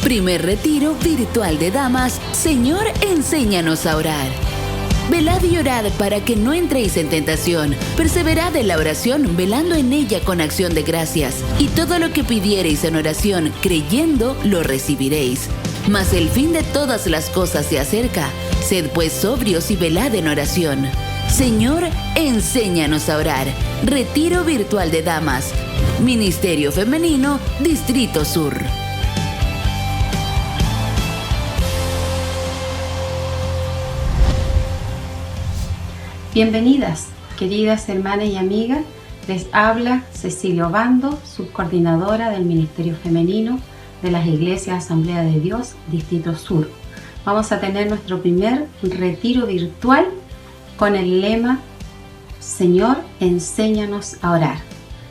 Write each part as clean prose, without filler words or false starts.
Primer retiro virtual de damas. Señor, enséñanos a orar. Velad y orad para que no entréis en tentación. Perseverad en la oración, velando en ella con acción de gracias. Y todo lo que pidiereis en oración, creyendo, lo recibiréis. Mas el fin de todas las cosas se acerca. Sed pues sobrios y velad en oración. Señor, enséñanos a orar. Retiro virtual de damas. Ministerio Femenino, Distrito Sur. Bienvenidas, queridas hermanas y amigas. Les habla Cecilia Obando, subcoordinadora del Ministerio Femenino de las Iglesias Asamblea de Dios, Distrito Sur. Vamos a tener nuestro primer retiro virtual con el lema Señor, enséñanos a orar.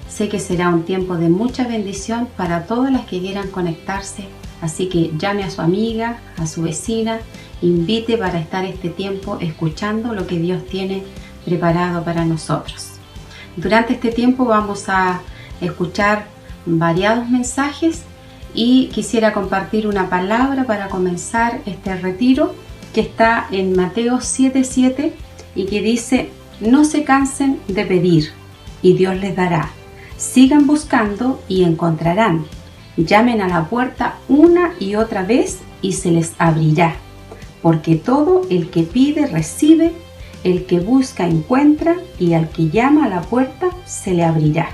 Sé que será un tiempo de mucha bendición para todas las que quieran conectarse, así que llame a su amiga, a su vecina, invite para estar este tiempo escuchando lo que Dios tiene preparado para nosotros. Durante este tiempo vamos a escuchar variados mensajes y quisiera compartir una palabra para comenzar este retiro que está en Mateo 7:7 y que dice: no se cansen de pedir y Dios les dará. Sigan buscando y encontrarán. Llamen a la puerta una y otra vez y se les abrirá. Porque todo el que pide recibe, el que busca encuentra y al que llama a la puerta se le abrirá.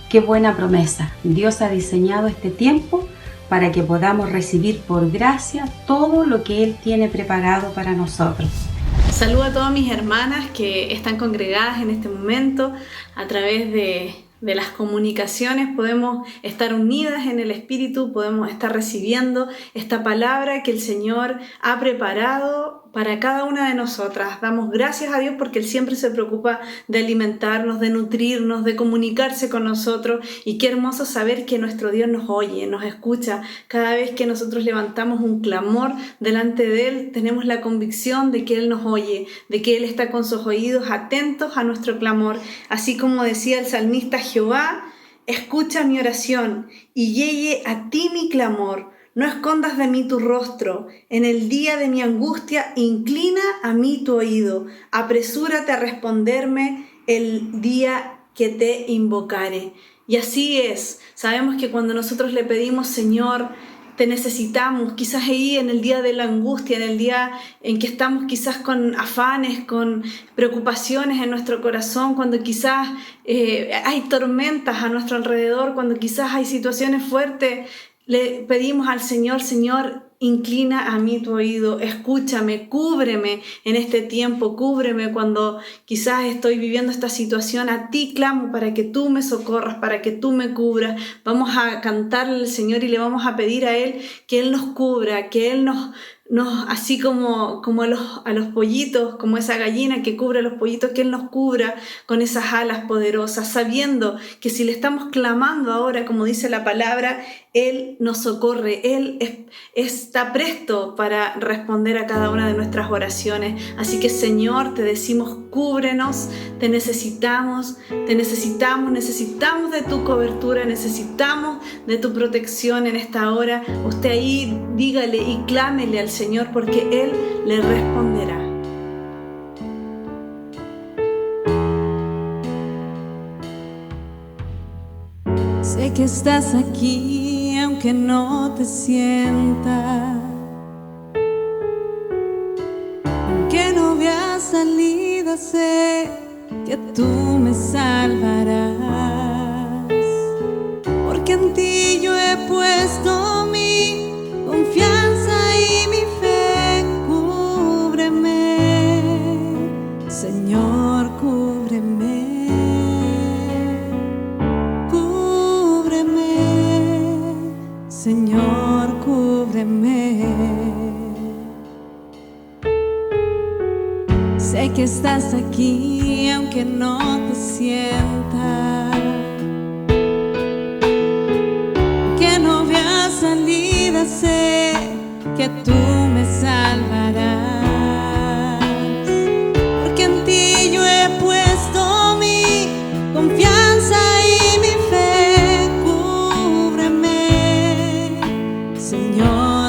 Qué buena promesa. Dios ha diseñado este tiempo para que podamos recibir por gracia todo lo que Él tiene preparado para nosotros. Saludo a todas mis hermanas que están congregadas en este momento. A través de las comunicaciones podemos estar unidas en el Espíritu, podemos estar recibiendo esta palabra que el Señor ha preparado para cada una de nosotras. Damos gracias a Dios porque Él siempre se preocupa de alimentarnos, de nutrirnos, de comunicarse con nosotros, y qué hermoso saber que nuestro Dios nos oye, nos escucha. Cada vez que nosotros levantamos un clamor delante de Él, tenemos la convicción de que Él nos oye, de que Él está con sus oídos atentos a nuestro clamor. Así como decía el salmista: Jehová, escucha mi oración y llegue a ti mi clamor. No escondas de mí tu rostro. En el día de mi angustia, inclina a mí tu oído. Apresúrate a responderme el día que te invocare. Y así es. Sabemos que cuando nosotros le pedimos: Señor, te necesitamos, quizás ahí en el día de la angustia, en el día en que estamos quizás con afanes, con preocupaciones en nuestro corazón, cuando quizás hay tormentas a nuestro alrededor, cuando quizás hay situaciones fuertes, le pedimos al Señor: Señor, inclina a mí tu oído, escúchame, cúbreme en este tiempo, cúbreme cuando quizás estoy viviendo esta situación. A ti clamo para que tú me socorras, para que tú me cubras. Vamos a cantarle al Señor y le vamos a pedir a Él que Él nos cubra, que Él nos así como a los pollitos, como esa gallina que cubre a los pollitos, que Él nos cubra con esas alas poderosas, sabiendo que si le estamos clamando ahora, como dice la palabra, Él nos socorre, Él está presto para responder a cada una de nuestras oraciones. Así que, Señor, te decimos: cúbrenos, te necesitamos de tu cobertura, necesitamos de tu protección en esta hora. Usted ahí dígale y clámele al Señor, porque Él le responderá. Sé que estás aquí aunque no te sienta, aunque no veas salida, sé que tú me salvarás, porque en ti yo he puesto mi confianza y mi fe. Cúbreme, Señor, cúbreme. Señor, cúbreme. Sé que estás aquí aunque no te sienta, que no veas salida, sé que tú me salvarás, porque en ti yo he puesto mi confianza y mi fe. Cúbreme, Señor.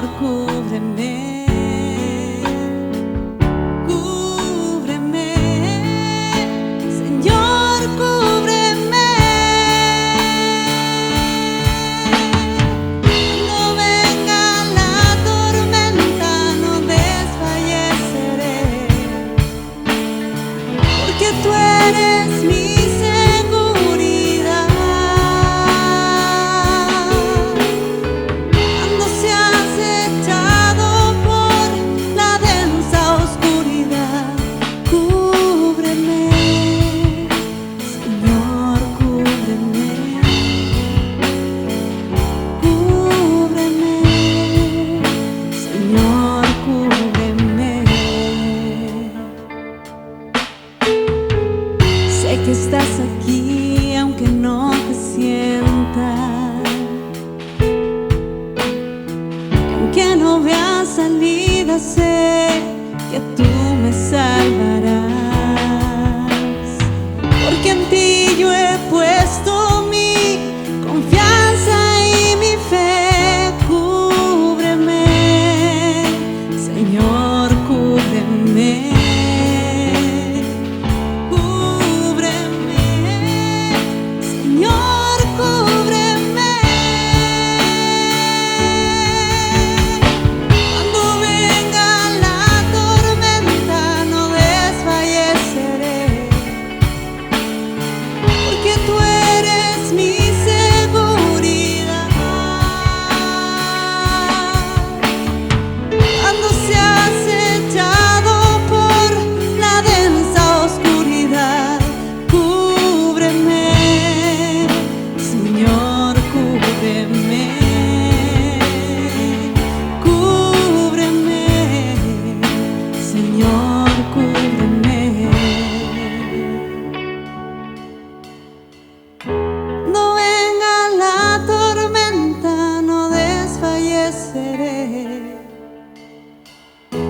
aunque no vea salida, sé que tú me salvarás, porque en ti yo he puesto mi confianza y mi fe. Cúbreme, Señor, cúbreme.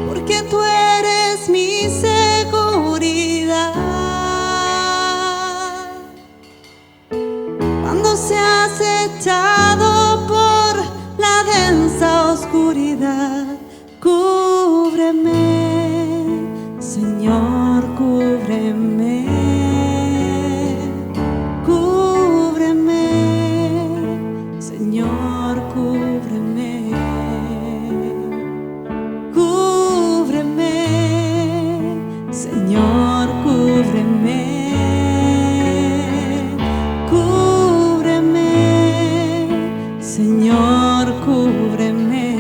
Porque tú eres mi seguridad. Cuando seas echado por la densa oscuridad, cúbreme, Señor, cúbreme. Cúbreme, Señor, cúbreme. Señor, cúbreme, cúbreme, Señor, cúbreme.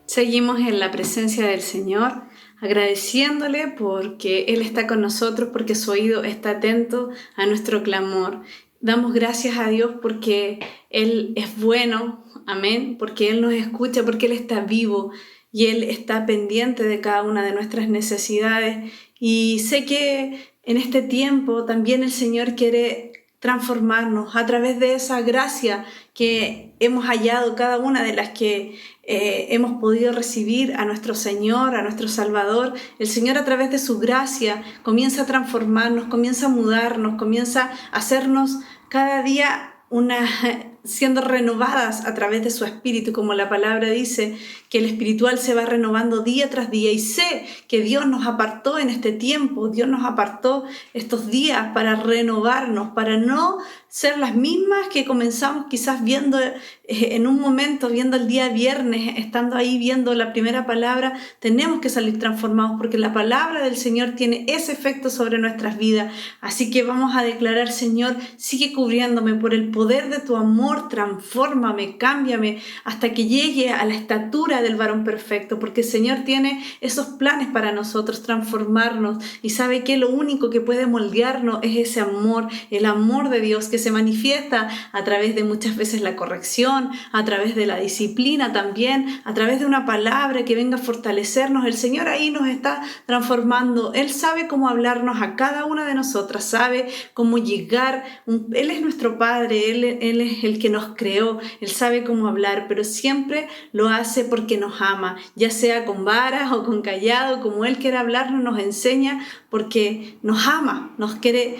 Seguimos en la presencia del Señor, agradeciéndole porque Él está con nosotros, porque su oído está atento a nuestro clamor. Damos gracias a Dios porque Él es bueno, amén, porque Él nos escucha, porque Él está vivo y Él está pendiente de cada una de nuestras necesidades. Y sé que en este tiempo también el Señor quiere transformarnos a través de esa gracia que hemos hallado cada una de las que hemos podido recibir a nuestro Señor, a nuestro Salvador. El Señor, a través de su gracia, comienza a transformarnos, comienza a mudarnos, comienza a hacernos cada día siendo renovadas a través de su espíritu, como la palabra dice, que el espiritual se va renovando día tras día. Y sé que Dios nos apartó en este tiempo, Dios nos apartó estos días para renovarnos, para no ser las mismas que comenzamos quizás viendo en un momento, viendo el día viernes, estando ahí viendo la primera palabra. Tenemos que salir transformados porque la palabra del Señor tiene ese efecto sobre nuestras vidas. Así que vamos a declarar: Señor, sigue cubriéndome por el poder de tu amor, transfórmame, cámbiame hasta que llegue a la estatura del varón perfecto, porque el Señor tiene esos planes para nosotros, transformarnos, y sabe que lo único que puede moldearnos es ese amor, el amor de Dios, que se manifiesta a través de muchas veces la corrección, a través de la disciplina también, a través de una palabra que venga a fortalecernos. El Señor ahí nos está transformando. Él sabe cómo hablarnos a cada una de nosotras, sabe cómo llegar. Él es nuestro Padre, Él es el que nos creó, Él sabe cómo hablar, pero siempre lo hace porque nos ama, ya sea con varas o con callado, como Él quiere hablarnos, nos enseña, porque nos ama, nos quiere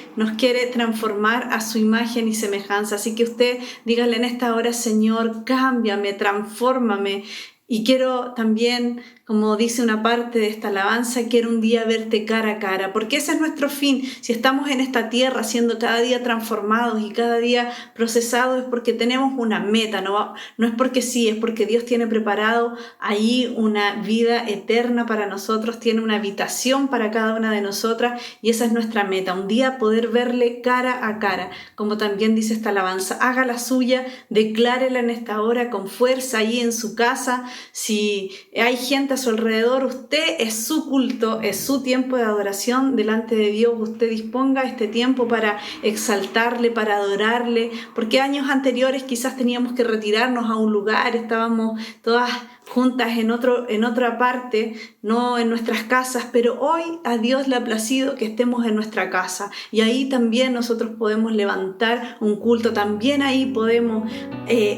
transformar a su imagen y semejanza. Así que usted dígale en esta hora: Señor, cámbiame, transfórmame. Y quiero también, como dice una parte de esta alabanza, quiero un día verte cara a cara, porque ese es nuestro fin. Si estamos en esta tierra siendo cada día transformados y cada día procesados, es porque tenemos una meta, no es porque sí, es porque Dios tiene preparado ahí una vida eterna para nosotros, tiene una habitación para cada una de nosotras, y esa es nuestra meta, un día poder verle cara a cara, como también dice esta alabanza. Haga la suya, declárela en esta hora con fuerza ahí en su casa. Si hay gente a su alrededor, usted es su culto, es su tiempo de adoración delante de Dios. Usted disponga este tiempo para exaltarle, para adorarle, porque años anteriores quizás teníamos que retirarnos a un lugar, estábamos todas juntas en otra parte, no en nuestras casas, pero hoy a Dios le ha placido que estemos en nuestra casa, y ahí también nosotros podemos levantar un culto, también ahí podemos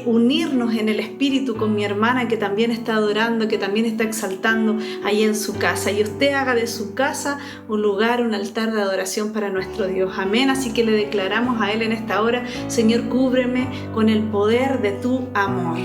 unirnos en el espíritu con mi hermana que también está adorando, que también está exaltando ahí en su casa, y usted haga de su casa un lugar, un altar de adoración para nuestro Dios. Amén. Así que le declaramos a Él en esta hora: Señor, cúbreme con el poder de tu amor.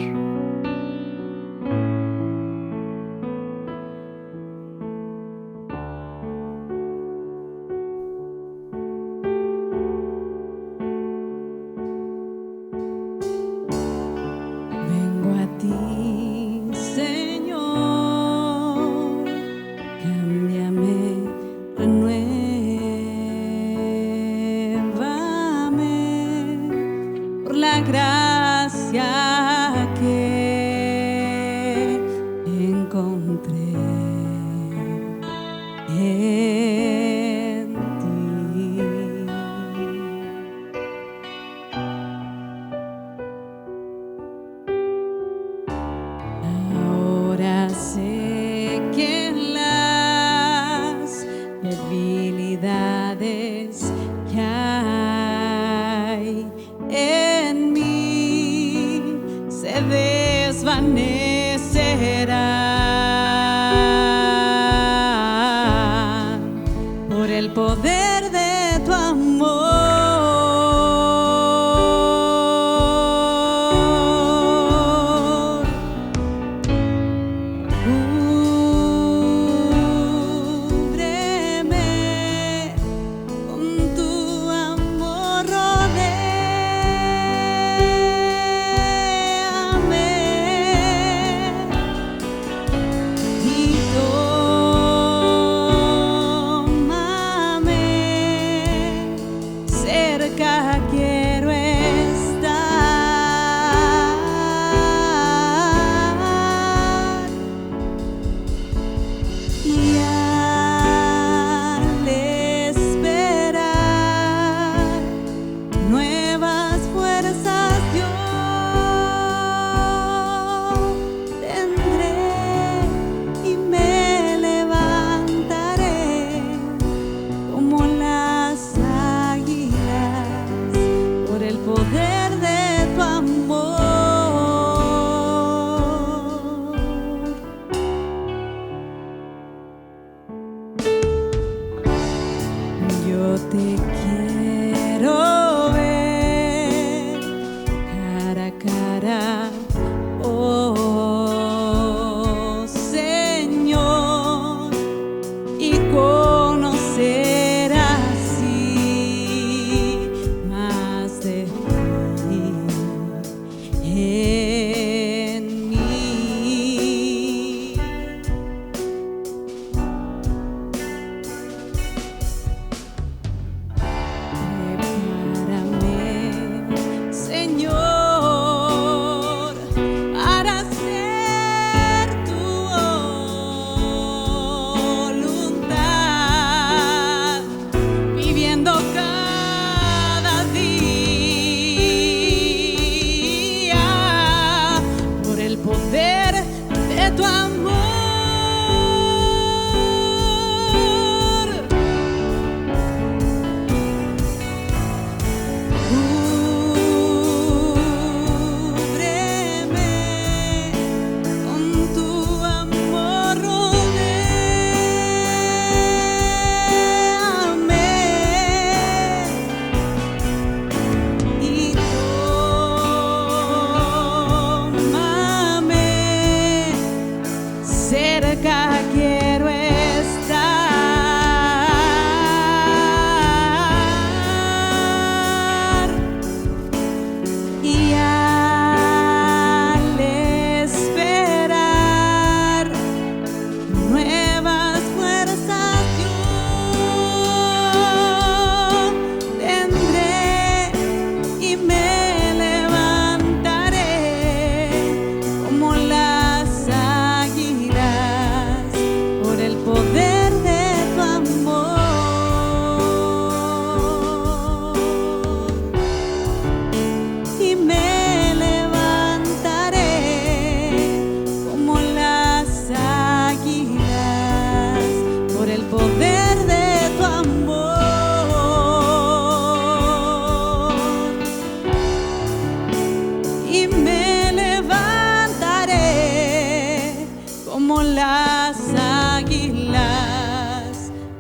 como las águilas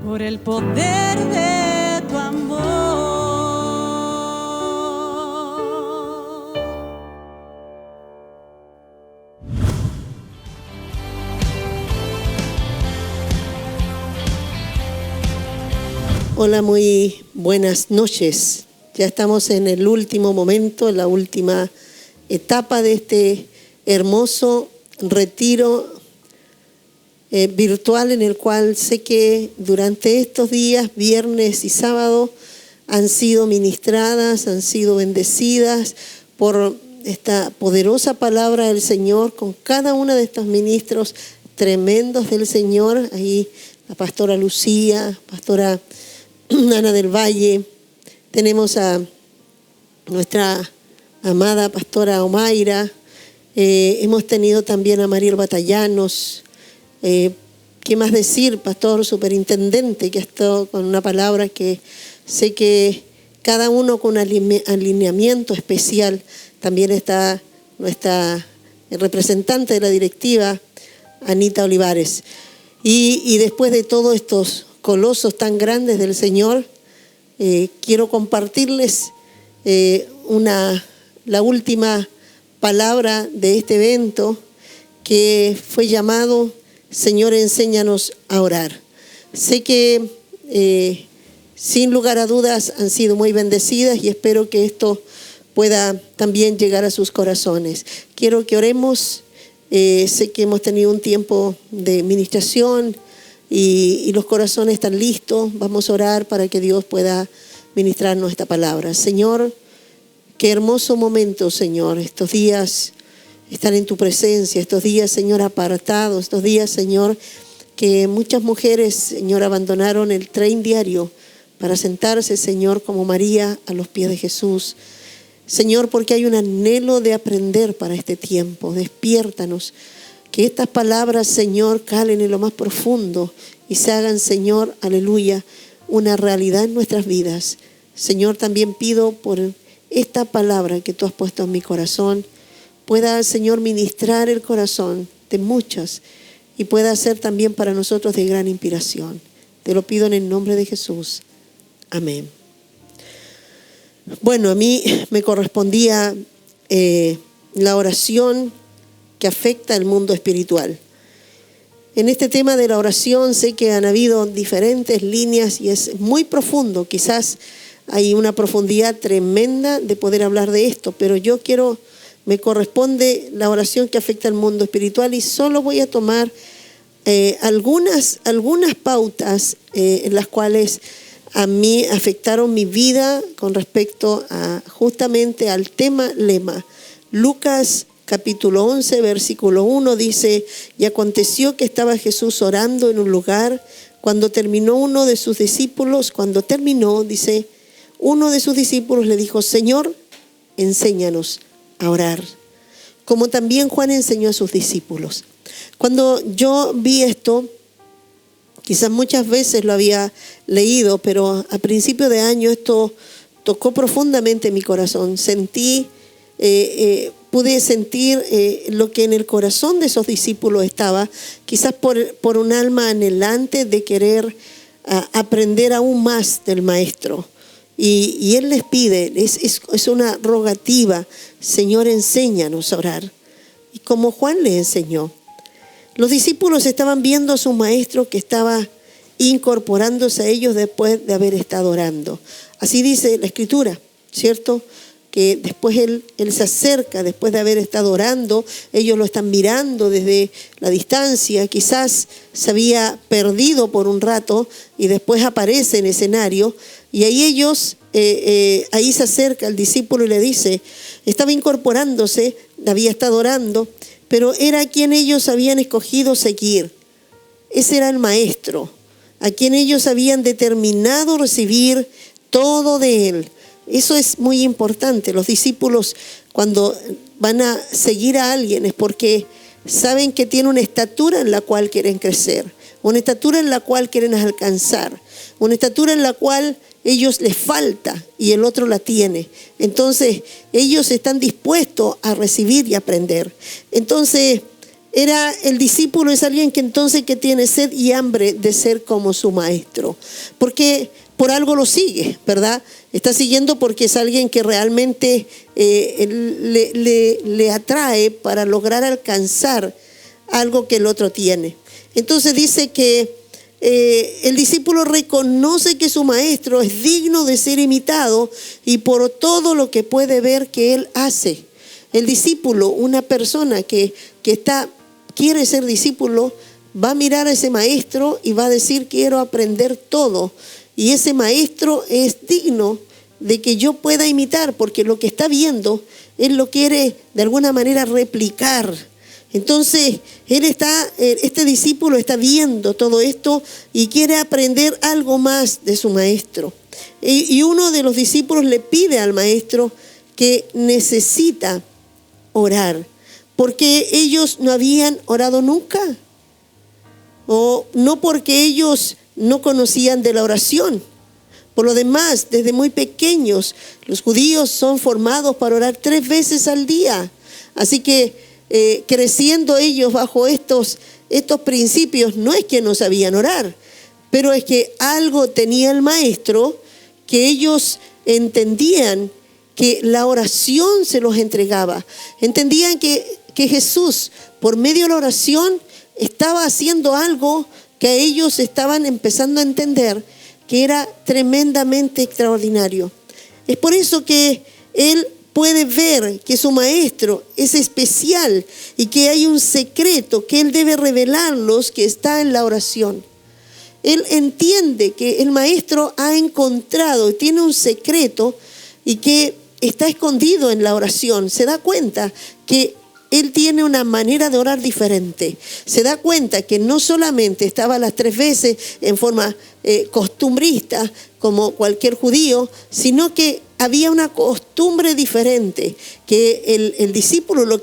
por el poder de tu amor. Hola, muy buenas noches. Ya estamos en el último momento, en la última etapa de este hermoso retiro virtual, en el cual sé que durante estos días, viernes y sábado, han sido ministradas, han sido bendecidas por esta poderosa palabra del Señor, con cada uno de estos ministros tremendos del Señor. Ahí la pastora Lucía, pastora Ana del Valle, tenemos a nuestra amada pastora Omaira, hemos tenido también a Mariel Batallanos, ¿qué más decir? Pastor superintendente, que ha estado con una palabra que sé que cada uno con un alineamiento especial. También está nuestra representante de la directiva, Anita Olivares. Y después de todos estos colosos tan grandes del Señor, quiero compartirles la última palabra de este evento, que fue llamado Señor, enséñanos a orar. Sé que sin lugar a dudas han sido muy bendecidas, y espero que esto pueda también llegar a sus corazones. Quiero que oremos. Sé que hemos tenido un tiempo de ministración y los corazones están listos. Vamos a orar para que Dios pueda ministrarnos esta palabra. Señor, qué hermoso momento, Señor. Estos días están en tu presencia, estos días, Señor, apartados, estos días, Señor, que muchas mujeres, Señor, abandonaron el tren diario para sentarse, Señor, como María a los pies de Jesús. Señor, porque hay un anhelo de aprender para este tiempo. Despiértanos. Que estas palabras, Señor, calen en lo más profundo y se hagan, Señor, aleluya, una realidad en nuestras vidas. Señor, también pido por esta palabra que tú has puesto en mi corazón, pueda, Señor, ministrar el corazón de muchas y pueda ser también para nosotros de gran inspiración. Te lo pido en el nombre de Jesús. Amén. Bueno, a mí me correspondía la oración que afecta al mundo espiritual. En este tema de la oración sé que han habido diferentes líneas y es muy profundo. Quizás hay una profundidad tremenda de poder hablar de esto, pero me corresponde la oración que afecta al mundo espiritual, y solo voy a tomar algunas pautas en las cuales a mí afectaron mi vida con respecto a justamente al tema lema. Lucas capítulo 11, versículo 1 dice: y aconteció que estaba Jesús orando en un lugar, cuando terminó uno de sus discípulos le dijo: Señor, enséñanos a orar, como también Juan enseñó a sus discípulos. Cuando yo vi esto, quizás muchas veces lo había leído, pero a principio de año esto tocó profundamente mi corazón. Pude sentir lo que en el corazón de esos discípulos estaba, quizás por un alma anhelante de querer aprender aún más del Maestro. Y Él les pide, es una rogativa: Señor, enséñanos a orar. Y como Juan les enseñó, los discípulos estaban viendo a su Maestro que estaba incorporándose a ellos después de haber estado orando. Así dice la Escritura, ¿cierto? Que después él se acerca, después de haber estado orando, ellos lo están mirando desde la distancia, quizás se había perdido por un rato y después aparece en escenario, y ahí ahí se acerca el discípulo y le dice, estaba incorporándose, había estado orando, pero era a quien ellos habían escogido seguir. Ese era el Maestro, a quien ellos habían determinado recibir todo de Él. Eso es muy importante. Los discípulos, cuando van a seguir a alguien, es porque saben que tiene una estatura en la cual quieren crecer, una estatura en la cual quieren alcanzar, una estatura en la cual ellos les falta y el otro la tiene. Entonces ellos están dispuestos a recibir y aprender. Entonces el discípulo es alguien que entonces que tiene sed y hambre de ser como su maestro, porque por algo lo sigue, ¿verdad? Está siguiendo porque es alguien que realmente le atrae para lograr alcanzar algo que el otro tiene. Entonces dice que el discípulo reconoce que su maestro es digno de ser imitado y por todo lo que puede ver que él hace. El discípulo, una persona que quiere ser discípulo, va a mirar a ese maestro y va a decir: quiero aprender todo. Y ese maestro es digno de que yo pueda imitar, porque lo que está viendo, él lo quiere de alguna manera replicar. Entonces, este discípulo está viendo todo esto y quiere aprender algo más de su maestro. Y uno de los discípulos le pide al maestro que necesita orar, porque ellos no habían orado nunca, o no porque ellos no conocían de la oración. Por lo demás, desde muy pequeños, los judíos son formados para orar 3 veces al día. Así que creciendo ellos bajo estos principios, no es que no sabían orar, pero es que algo tenía el maestro que ellos entendían que la oración se los entregaba. Entendían que Jesús, por medio de la oración, estaba haciendo algo que ellos estaban empezando a entender que era tremendamente extraordinario. Es por eso que él puede ver que su maestro es especial y que hay un secreto que él debe revelarlos, que está en la oración. Él entiende que el maestro ha encontrado, tiene un secreto y que está escondido en la oración. Se da cuenta que él tiene una manera de orar diferente. Se da cuenta que no solamente estaba las 3 veces en forma costumbrista, como cualquier judío, sino que había una costumbre diferente, que el discípulo lo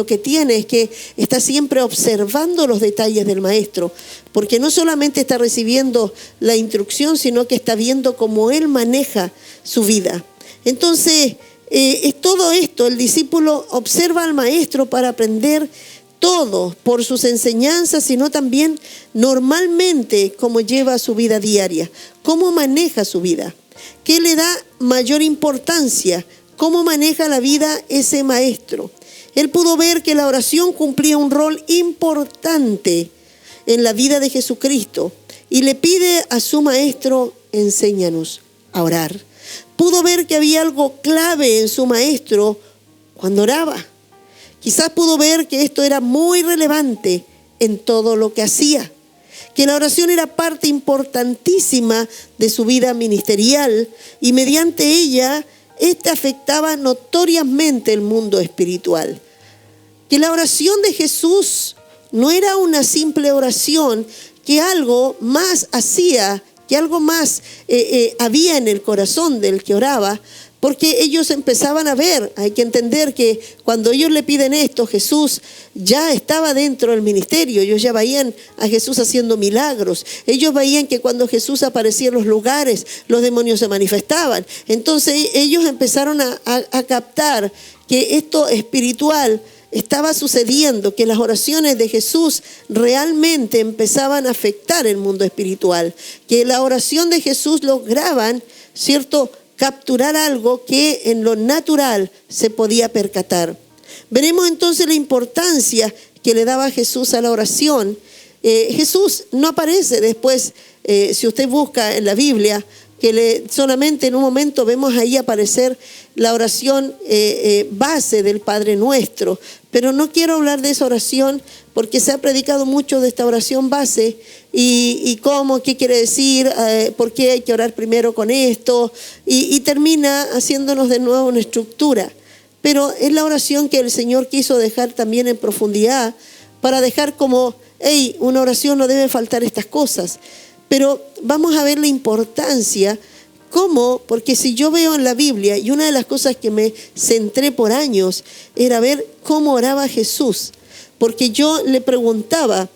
que tiene es que está siempre observando los detalles del maestro, porque no solamente está recibiendo la instrucción, sino que está viendo cómo él maneja su vida. Entonces, es todo esto, el discípulo observa al maestro para aprender todo por sus enseñanzas, sino también normalmente cómo lleva su vida diaria, cómo maneja su vida, qué le da mayor importancia, cómo maneja la vida ese maestro. Él pudo ver que la oración cumplía un rol importante en la vida de Jesucristo y le pide a su maestro: enséñanos a orar. Pudo ver que había algo clave en su maestro cuando oraba. Quizás pudo ver que esto era muy relevante en todo lo que hacía, que la oración era parte importantísima de su vida ministerial y mediante ella, esta afectaba notoriamente el mundo espiritual. Que la oración de Jesús no era una simple oración, que algo más hacía, que algo más había en el corazón del que oraba, porque ellos empezaban a ver. Hay que entender que cuando ellos le piden esto, Jesús ya estaba dentro del ministerio. Ellos ya veían a Jesús haciendo milagros. Ellos veían que cuando Jesús aparecía en los lugares, los demonios se manifestaban. Entonces ellos empezaron a captar que esto espiritual estaba sucediendo, que las oraciones de Jesús realmente empezaban a afectar el mundo espiritual, que la oración de Jesús lograban, ¿cierto?, capturar algo que en lo natural se podía percatar. Veremos entonces la importancia que le daba Jesús a la oración. Jesús no aparece después, si usted busca en la Biblia, que solamente en un momento vemos ahí aparecer la oración base del Padre Nuestro. Pero no quiero hablar de esa oración porque se ha predicado mucho de esta oración base y cómo, qué quiere decir, por qué hay que orar primero con esto y termina haciéndonos de nuevo una estructura. Pero es la oración que el Señor quiso dejar también en profundidad para dejar como, una oración no debe faltar estas cosas. Pero vamos a ver la importancia, ¿cómo? Porque si yo veo en la Biblia, y una de las cosas que me centré por años era ver cómo oraba Jesús. Porque yo le preguntaba,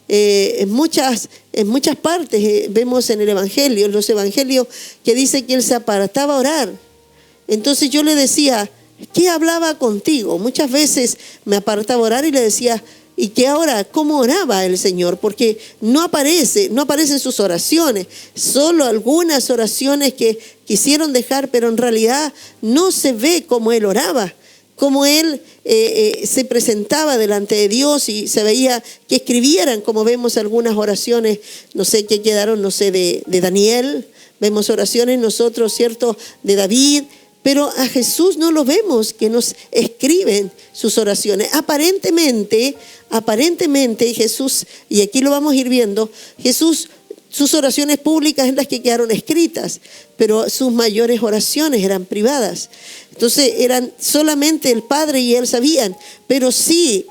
en muchas partes vemos en los evangelios, que dice que él se apartaba a orar. Entonces yo le decía, ¿qué hablaba contigo? Muchas veces me apartaba a orar y le decía, y que ahora, ¿cómo oraba el Señor? Porque no aparecen sus oraciones, solo algunas oraciones que quisieron dejar, pero en realidad no se ve cómo Él oraba, cómo Él se presentaba delante de Dios y se veía que escribieran, como vemos algunas oraciones, no sé qué quedaron, no sé, de Daniel, vemos oraciones nosotros, ¿cierto?, de David, pero a Jesús no lo vemos que nos escriben sus oraciones. Aparentemente Jesús, y aquí lo vamos a ir viendo, Jesús, sus oraciones públicas es las que quedaron escritas, pero sus mayores oraciones eran privadas. Entonces eran solamente el Padre y Él sabían, pero sí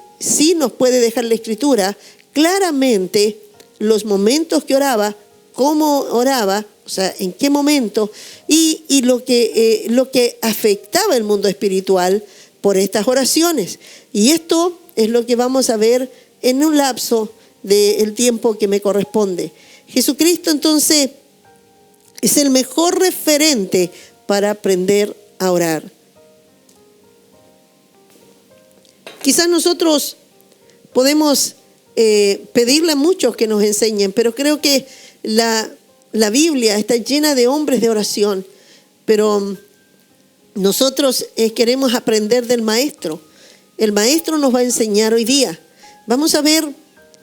nos puede dejar la Escritura claramente los momentos que oraba, cómo oraba, o sea, en qué momento, y lo que afectaba el mundo espiritual por estas oraciones. Y esto es lo que vamos a ver en un lapso del tiempo que me corresponde. Jesucristo entonces es el mejor referente para aprender a orar. Quizás nosotros podemos pedirle a muchos que nos enseñen, pero creo que la Biblia está llena de hombres de oración, pero nosotros queremos aprender del Maestro. El Maestro nos va a enseñar hoy día. Vamos a ver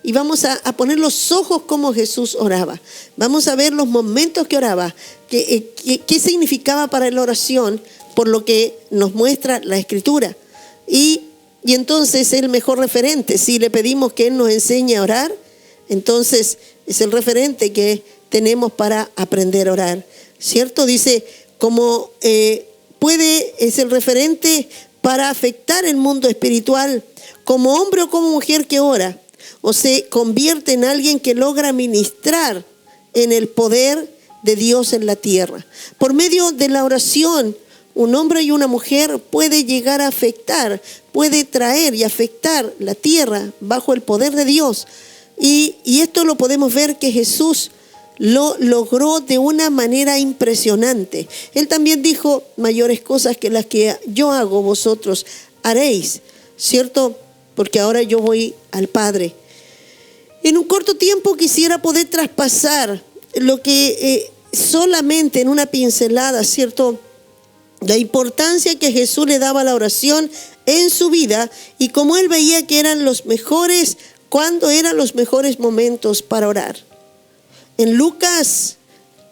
y vamos a poner los ojos como Jesús oraba. Vamos a ver los momentos que oraba, qué significaba para la oración, por lo que nos muestra la Escritura. Y entonces es el mejor referente. Si le pedimos que Él nos enseñe a orar, entonces es el referente que tenemos para aprender a orar, ¿cierto? Dice, como es el referente para afectar el mundo espiritual, como hombre o como mujer que ora, o se convierte en alguien que logra ministrar en el poder de Dios en la tierra. Por medio de la oración, un hombre y una mujer puede llegar a afectar, puede traer y afectar la tierra bajo el poder de Dios. Y esto lo podemos ver que Jesús lo logró de una manera impresionante. Él también dijo, mayores cosas que las que yo hago, vosotros haréis, ¿cierto? Porque ahora yo voy al Padre. En un corto tiempo quisiera poder traspasar lo que solamente en una pincelada, ¿cierto? La importancia que Jesús le daba a la oración en su vida y cómo Él veía que eran los mejores, cuándo eran los mejores momentos para orar. En Lucas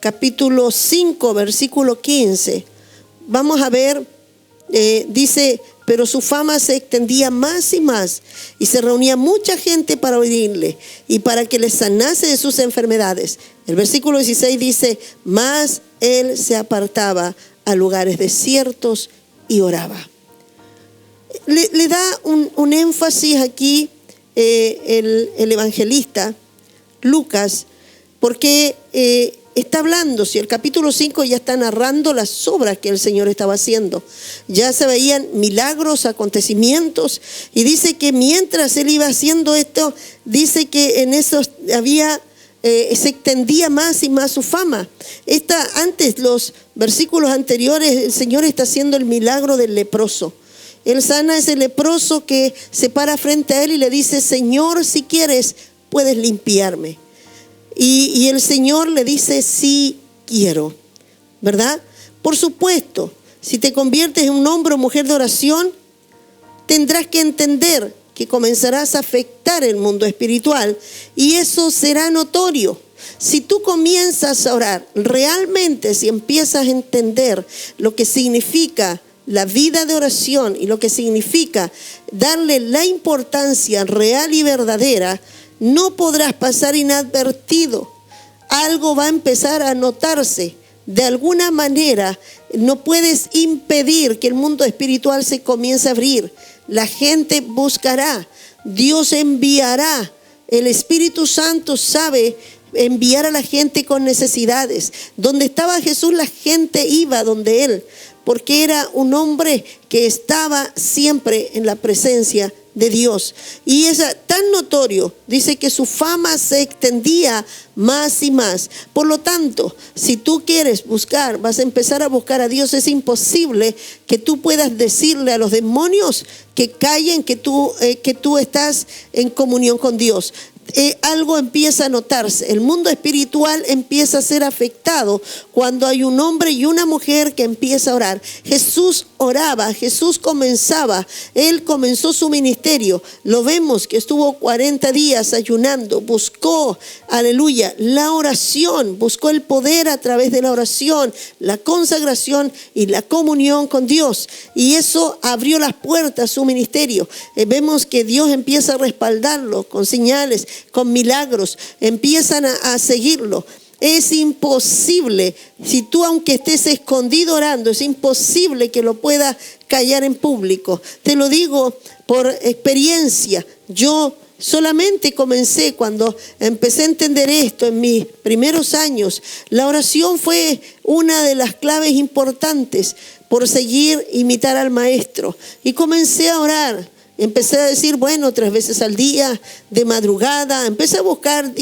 capítulo 5, versículo 15, vamos a ver, dice, pero su fama se extendía más y más y se reunía mucha gente para oírle y para que les sanase de sus enfermedades. El versículo 16 dice, mas Él se apartaba a lugares desiertos y oraba. Le da un énfasis aquí el evangelista Lucas, porque está hablando, si el capítulo 5 ya está narrando las obras que el Señor estaba haciendo. Ya se veían milagros, acontecimientos, y dice que mientras Él iba haciendo esto, dice que en eso se extendía más y más su fama. Antes, los versículos anteriores, el Señor está haciendo el milagro del leproso. Él sana a ese leproso que se para frente a Él y le dice, Señor, si quieres, puedes limpiarme. Y el Señor le dice, sí quiero, ¿verdad? Por supuesto, si te conviertes en un hombre o mujer de oración, tendrás que entender que comenzarás a afectar el mundo espiritual y eso será notorio. Si tú comienzas a orar, realmente si empiezas a entender lo que significa la vida de oración y lo que significa darle la importancia real y verdadera, no podrás pasar inadvertido. Algo va a empezar a notarse. De alguna manera no puedes impedir que el mundo espiritual se comience a abrir. La gente buscará, Dios enviará. El Espíritu Santo sabe enviar a la gente con necesidades. Donde estaba Jesús, la gente iba donde Él, porque era un hombre que estaba siempre en la presencia de Dios. Y es tan notorio, dice que su fama se extendía más y más. Por lo tanto, si tú quieres buscar, vas a empezar a buscar a Dios, es imposible que tú puedas decirle a los demonios que callen, que tú estás en comunión con Dios. Algo empieza a notarse. El mundo espiritual empieza a ser afectado cuando hay un hombre y una mujer que empieza a orar. Jesús oraba, Jesús él comenzó su ministerio. Lo vemos que estuvo 40 días ayunando, buscó, aleluya, la oración, buscó el poder a través de la oración, la consagración y la comunión con Dios. Y eso abrió las puertas a su ministerio. Vemos que Dios empieza a respaldarlo con señales, con milagros, empiezan a seguirlo. Es imposible, si tú aunque estés escondido orando, es imposible que lo pueda callar en público. Te lo digo por experiencia. Yo solamente comencé cuando empecé a entender esto en mis primeros años. La oración fue una de las claves importantes por seguir, imitar al maestro. Y comencé a orar. Empecé a decir, 3 veces al día, de madrugada. Empecé a buscar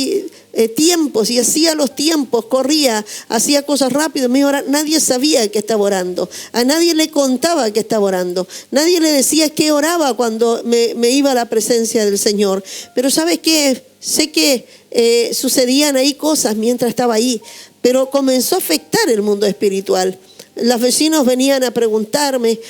tiempos y hacía los tiempos, corría, hacía cosas rápido. Nadie sabía que estaba orando. A nadie le contaba que estaba orando. Nadie le decía que oraba cuando me iba a la presencia del Señor. Pero ¿sabes qué? Sé que sucedían ahí cosas mientras estaba ahí. Pero comenzó a afectar el mundo espiritual. Los vecinos venían a preguntarme,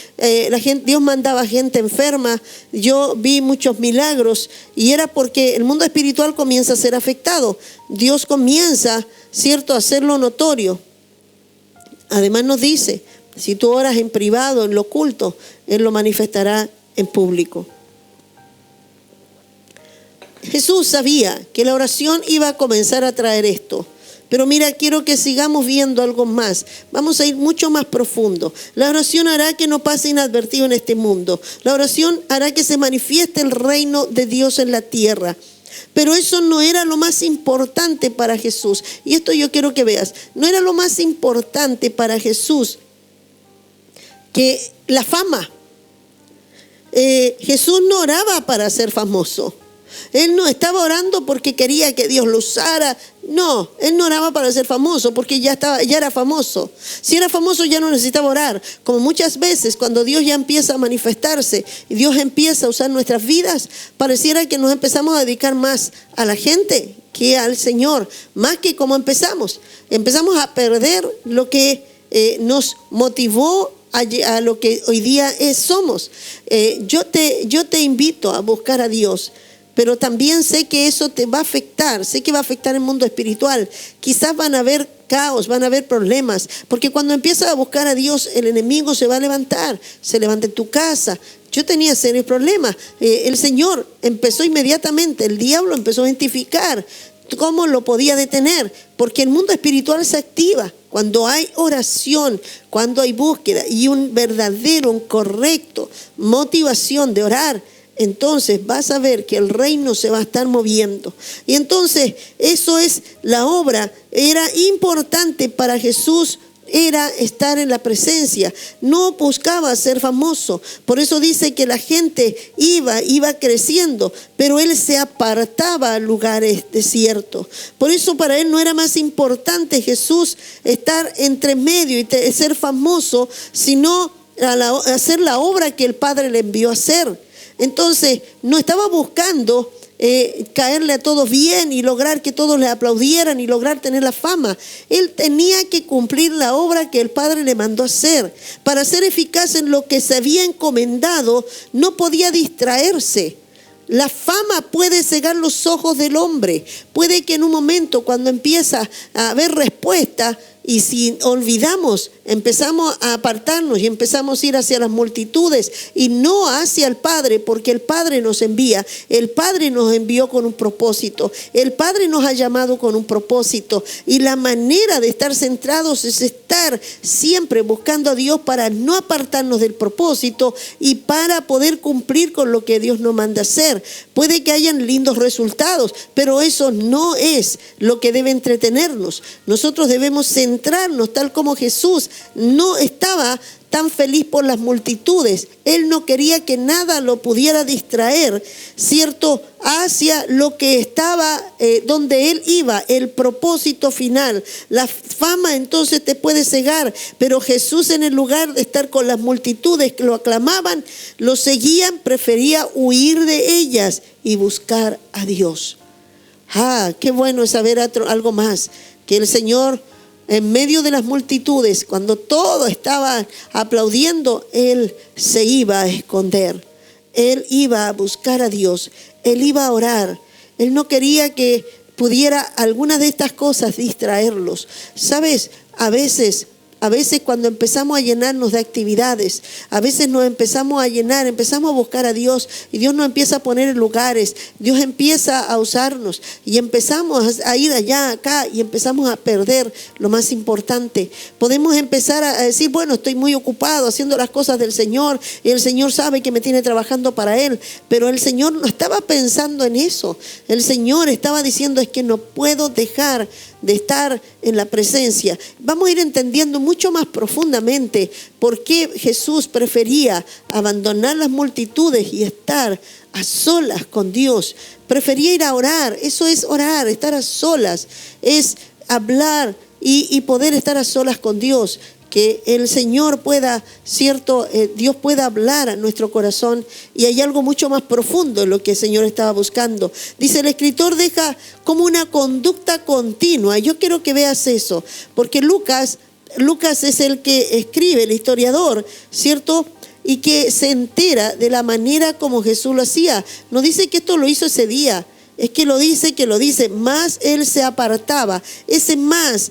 Dios mandaba gente enferma, yo vi muchos milagros y era porque el mundo espiritual comienza a ser afectado. Dios comienza, ¿cierto?, a hacerlo notorio. Además nos dice, si tú oras en privado, en lo oculto, Él lo manifestará en público. Jesús sabía que la oración iba a comenzar a traer esto. Pero mira, quiero que sigamos viendo algo más. Vamos a ir mucho más profundo. La oración hará que no pase inadvertido en este mundo. La oración hará que se manifieste el reino de Dios en la tierra. Pero eso no era lo más importante para Jesús. Y esto yo quiero que veas. No era lo más importante para Jesús que la fama. Jesús no oraba para ser famoso. Él no estaba orando porque quería que Dios lo usara. No, Él no oraba para ser famoso porque ya era famoso. Si era famoso ya no necesitaba orar. Como muchas veces cuando Dios ya empieza a manifestarse y Dios empieza a usar nuestras vidas, pareciera que nos empezamos a dedicar más a la gente que al Señor. Más que como empezamos. Empezamos a perder lo que nos motivó a lo que hoy día somos. Yo te invito a buscar a Dios. Pero también sé que eso te va a afectar, sé que va a afectar el mundo espiritual. Quizás van a haber caos, van a haber problemas, porque cuando empiezas a buscar a Dios, el enemigo se va a levantar, se levanta en tu casa. Yo tenía serios problemas. El Señor empezó inmediatamente, el diablo empezó a identificar cómo lo podía detener, porque el mundo espiritual se activa cuando hay oración, cuando hay búsqueda y un correcto motivación de orar. Entonces vas a ver que el reino se va a estar moviendo. Y entonces eso es la obra. Era importante para Jesús, era estar en la presencia. No buscaba ser famoso. Por eso dice que la gente iba creciendo, pero Él se apartaba a lugares desiertos. Por eso para Él no era más importante Jesús estar entre medio y ser famoso, sino hacer la obra que el Padre le envió a hacer. Entonces, no estaba buscando caerle a todos bien y lograr que todos le aplaudieran y lograr tener la fama. Él tenía que cumplir la obra que el Padre le mandó hacer. Para ser eficaz en lo que se había encomendado, no podía distraerse. La fama puede cegar los ojos del hombre. Puede que en un momento, cuando empieza a haber respuesta, y si olvidamos, empezamos a apartarnos y empezamos a ir hacia las multitudes y no hacia el Padre, porque el Padre nos envía. El Padre nos envió con un propósito. El Padre nos ha llamado con un propósito. Y la manera de estar centrados es estar siempre buscando a Dios para no apartarnos del propósito y para poder cumplir con lo que Dios nos manda hacer. Puede que hayan lindos resultados, pero eso no es lo que debe entretenernos. Nosotros debemos centrarnos tal como Jesús no estaba tan feliz por las multitudes. Él no quería que nada lo pudiera distraer, ¿cierto?, hacia lo que estaba, donde él iba, el propósito final. La fama entonces te puede cegar, pero Jesús, en el lugar de estar con las multitudes que lo aclamaban, lo seguían, prefería huir de ellas y buscar a Dios. Qué bueno es saber algo más, que el Señor, en medio de las multitudes, cuando todo estaba aplaudiendo, Él se iba a esconder. Él iba a buscar a Dios. Él iba a orar. Él no quería que pudiera alguna de estas cosas distraerlos. ¿Sabes? A veces cuando empezamos a llenarnos de actividades, a veces nos empezamos a llenar, empezamos a buscar a Dios y Dios nos empieza a poner en lugares, Dios empieza a usarnos y empezamos a ir allá, acá y empezamos a perder lo más importante. Podemos empezar a decir, bueno, estoy muy ocupado haciendo las cosas del Señor y el Señor sabe que me tiene trabajando para Él, pero el Señor no estaba pensando en eso. El Señor estaba diciendo, es que no puedo dejar de estar en la presencia. Vamos a ir entendiendo mucho más profundamente por qué Jesús prefería abandonar las multitudes y estar a solas con Dios. Prefería ir a orar. Eso es orar, estar a solas, es hablar y poder estar a solas con Dios. Que el Señor pueda, Dios pueda hablar a nuestro corazón, y hay algo mucho más profundo en lo que el Señor estaba buscando. Dice, el escritor deja como una conducta continua. Yo quiero que veas eso, porque Lucas es el que escribe, el historiador, ¿cierto?, y que se entera de la manera como Jesús lo hacía. No dice que esto lo hizo ese día, es que lo dice, más él se apartaba. Ese más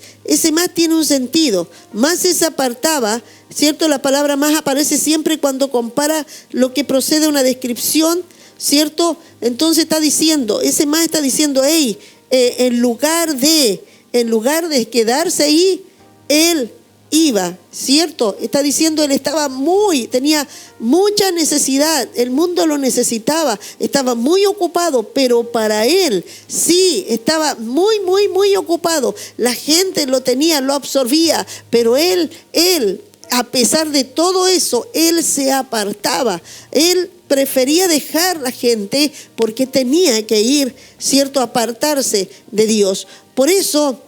tiene un sentido. Más se apartaba, ¿cierto? La palabra más aparece siempre cuando compara lo que procede a una descripción, ¿cierto? Entonces está diciendo, ese más está diciendo, en lugar de quedarse ahí, él iba, ¿cierto? Está diciendo, él tenía mucha necesidad, el mundo lo necesitaba, estaba muy ocupado, pero para él sí, estaba muy, muy, muy ocupado. La gente lo tenía, lo absorbía, pero él, a pesar de todo eso, él se apartaba. Él prefería dejar la gente porque tenía que ir, ¿cierto?, apartarse de Dios. Por eso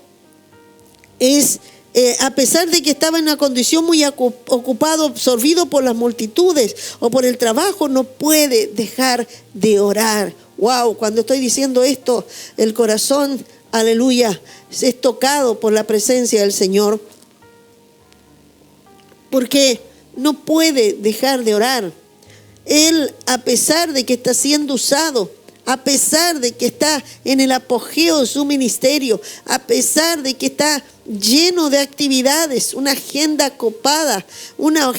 a pesar de que estaba en una condición muy ocupado, absorbido por las multitudes o por el trabajo, no puede dejar de orar. Wow, cuando estoy diciendo esto, el corazón, aleluya, es tocado por la presencia del Señor, porque no puede dejar de orar. Él, a pesar de que está siendo usado, a pesar de que está en el apogeo de su ministerio, a pesar de que está lleno de actividades, una agenda copada, una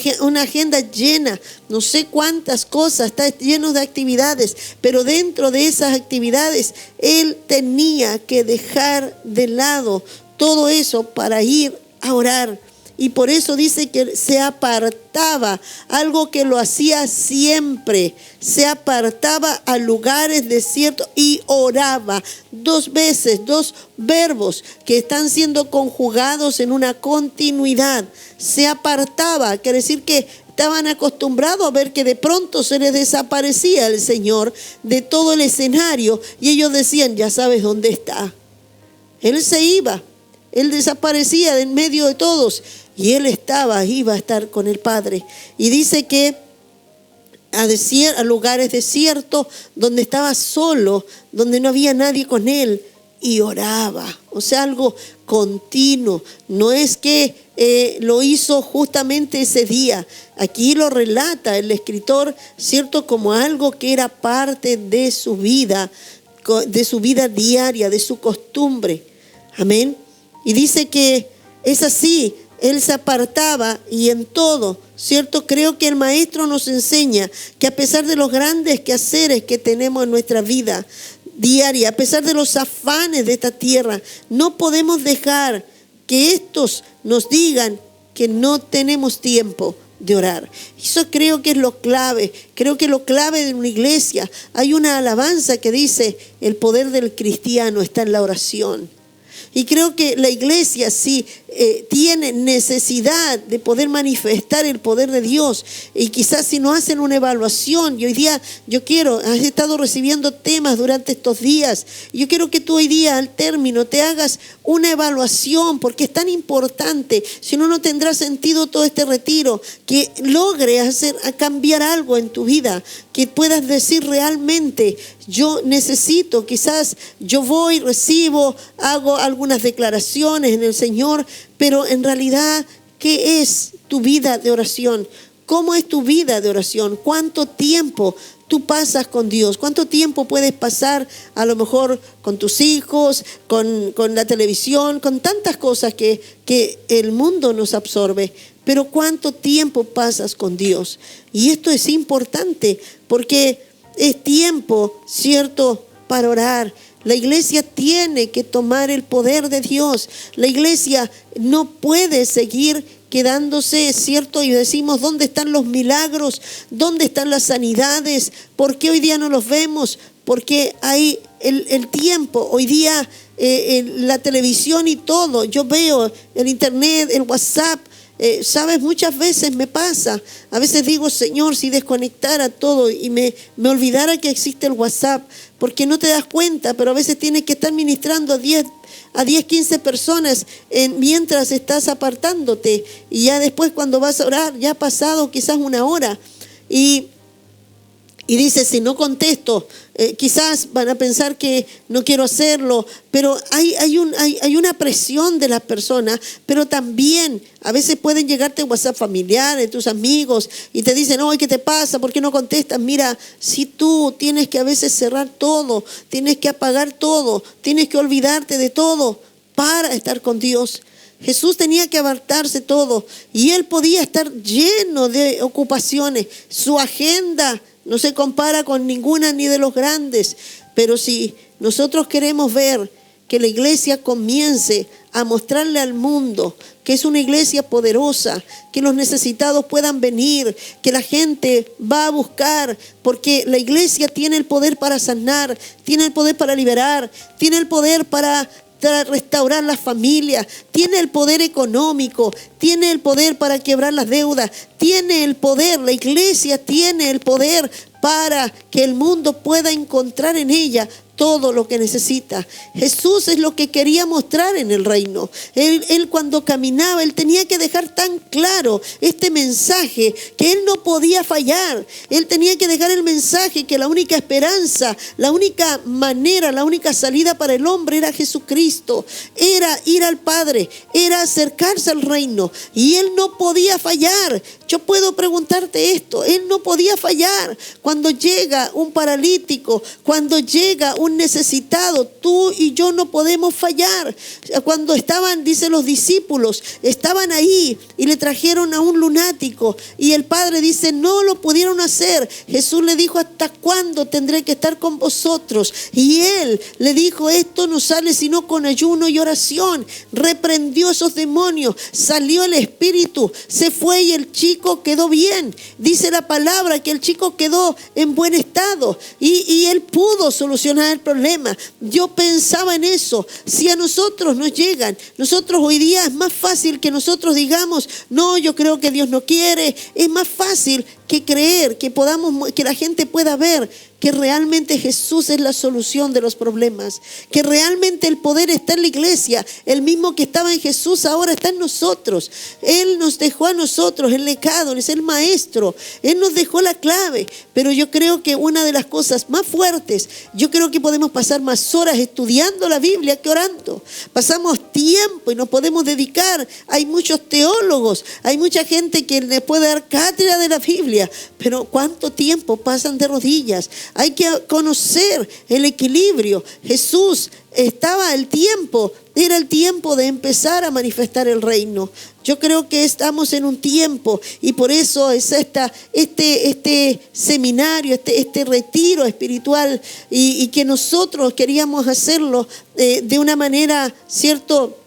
agenda llena, no sé cuántas cosas, está lleno de actividades, pero dentro de esas actividades, él tenía que dejar de lado todo eso para ir a orar. Y por eso dice que se apartaba, algo que lo hacía siempre. Se apartaba a lugares desiertos y oraba. 2 veces, 2 verbos que están siendo conjugados en una continuidad. Se apartaba, quiere decir que estaban acostumbrados a ver que de pronto se les desaparecía el Señor de todo el escenario. Y ellos decían, ya sabes dónde está. Él se iba, él desaparecía de en medio de todos. Y él iba a estar con el Padre. Y dice que a lugares desiertos, donde estaba solo, donde no había nadie con él, y oraba. O sea, algo continuo. No es que lo hizo justamente ese día. Aquí lo relata el escritor, ¿cierto?, como algo que era parte de su vida diaria, de su costumbre. Amén. Y dice que es así. Él se apartaba y en todo, ¿cierto? Creo que el Maestro nos enseña que a pesar de los grandes quehaceres que tenemos en nuestra vida diaria, a pesar de los afanes de esta tierra, no podemos dejar que estos nos digan que no tenemos tiempo de orar. Eso creo que es lo clave. Creo que lo clave de una iglesia. Hay una alabanza que dice, el poder del cristiano está en la oración. Y creo que la iglesia sí tiene necesidad de poder manifestar el poder de Dios. Y quizás si no hacen una evaluación, y hoy día has estado recibiendo temas durante estos días, y yo quiero que tú hoy día al término te hagas una evaluación, porque es tan importante. Si no, no tendrá sentido todo este retiro, que logres cambiar algo en tu vida, que puedas decir realmente: yo necesito, quizás yo voy, recibo, hago algunas declaraciones en el Señor, pero en realidad, ¿qué es tu vida de oración? ¿Cómo es tu vida de oración? ¿Cuánto tiempo tú pasas con Dios? ¿Cuánto tiempo puedes pasar a lo mejor con tus hijos, con la televisión, con tantas cosas que el mundo nos absorbe? Pero ¿cuánto tiempo pasas con Dios? Y esto es importante porque es tiempo, ¿cierto?, para orar. La iglesia tiene que tomar el poder de Dios. La iglesia no puede seguir quedándose, ¿cierto? Y decimos: ¿dónde están los milagros? ¿Dónde están las sanidades? ¿Por qué hoy día no los vemos? Porque hay el tiempo, hoy día la televisión y todo. Yo veo el internet, el WhatsApp. Sabes, muchas veces me pasa, a veces digo: Señor, si desconectara todo y me olvidara que existe el WhatsApp, porque no te das cuenta, pero a veces tienes que estar ministrando a 10, 15 personas mientras estás apartándote, y ya después cuando vas a orar ya ha pasado quizás una hora y dices: si no contesto, quizás van a pensar que no quiero hacerlo. Pero hay una presión de las personas, pero también a veces pueden llegarte WhatsApp familiares, tus amigos, y te dicen: ¿qué te pasa? ¿Por qué no contestas? Mira, si tú tienes que a veces cerrar todo, tienes que apagar todo, tienes que olvidarte de todo para estar con Dios. Jesús tenía que apartarse todo y Él podía estar lleno de ocupaciones. Su agenda no se compara con ninguna ni de los grandes. Pero si nosotros queremos ver que la iglesia comience a mostrarle al mundo que es una iglesia poderosa, que los necesitados puedan venir, que la gente va a buscar, porque la iglesia tiene el poder para sanar, tiene el poder para liberar, tiene el poder para restaurar las familias, tiene el poder económico, tiene el poder para quebrar las deudas, tiene el poder, la iglesia tiene el poder para que el mundo pueda encontrar en ella todo lo que necesita. Jesús es lo que quería mostrar en el reino. Él cuando caminaba, Él tenía que dejar tan claro este mensaje que Él no podía fallar. Él tenía que dejar el mensaje que la única esperanza, la única manera, la única salida para el hombre era Jesucristo. Era ir al Padre, era acercarse al reino. Y Él no podía fallar. Yo puedo preguntarte esto: Él no podía fallar. Cuando llega un paralítico, cuando llega un necesitado, tú y yo no podemos fallar. Cuando estaban, dice, los discípulos, estaban ahí y le trajeron a un lunático y el Padre dice: no lo pudieron hacer. Jesús le dijo: ¿hasta cuándo tendré que estar con vosotros? Y Él le dijo: esto no sale sino con ayuno y oración. Reprendió esos demonios, salió el espíritu, se fue y el chico quedó bien. Dice la palabra que el chico quedó en buen estado y él pudo solucionar el problema. Yo pensaba en eso. Si a nosotros nos llegan, nosotros hoy día es más fácil que nosotros digamos: no, yo creo que Dios no quiere. Es más fácil que creer, que la gente pueda ver que realmente Jesús es la solución de los problemas, que realmente el poder está en la iglesia. El mismo que estaba en Jesús ahora está en nosotros. Él nos dejó a nosotros el legado, Él es el maestro, Él nos dejó la clave. Pero yo creo que una de las cosas más fuertes, yo creo que podemos pasar más horas estudiando la Biblia que orando. Pasamos tiempo y nos podemos dedicar. Hay muchos teólogos, hay mucha gente que les puede dar cátedra de la Biblia, pero ¿cuánto tiempo pasan de rodillas? Hay que conocer el equilibrio. Jesús era el tiempo de empezar a manifestar el reino. Yo creo que estamos en un tiempo y por eso es este seminario, este retiro espiritual y que nosotros queríamos hacerlo de una manera, ¿cierto?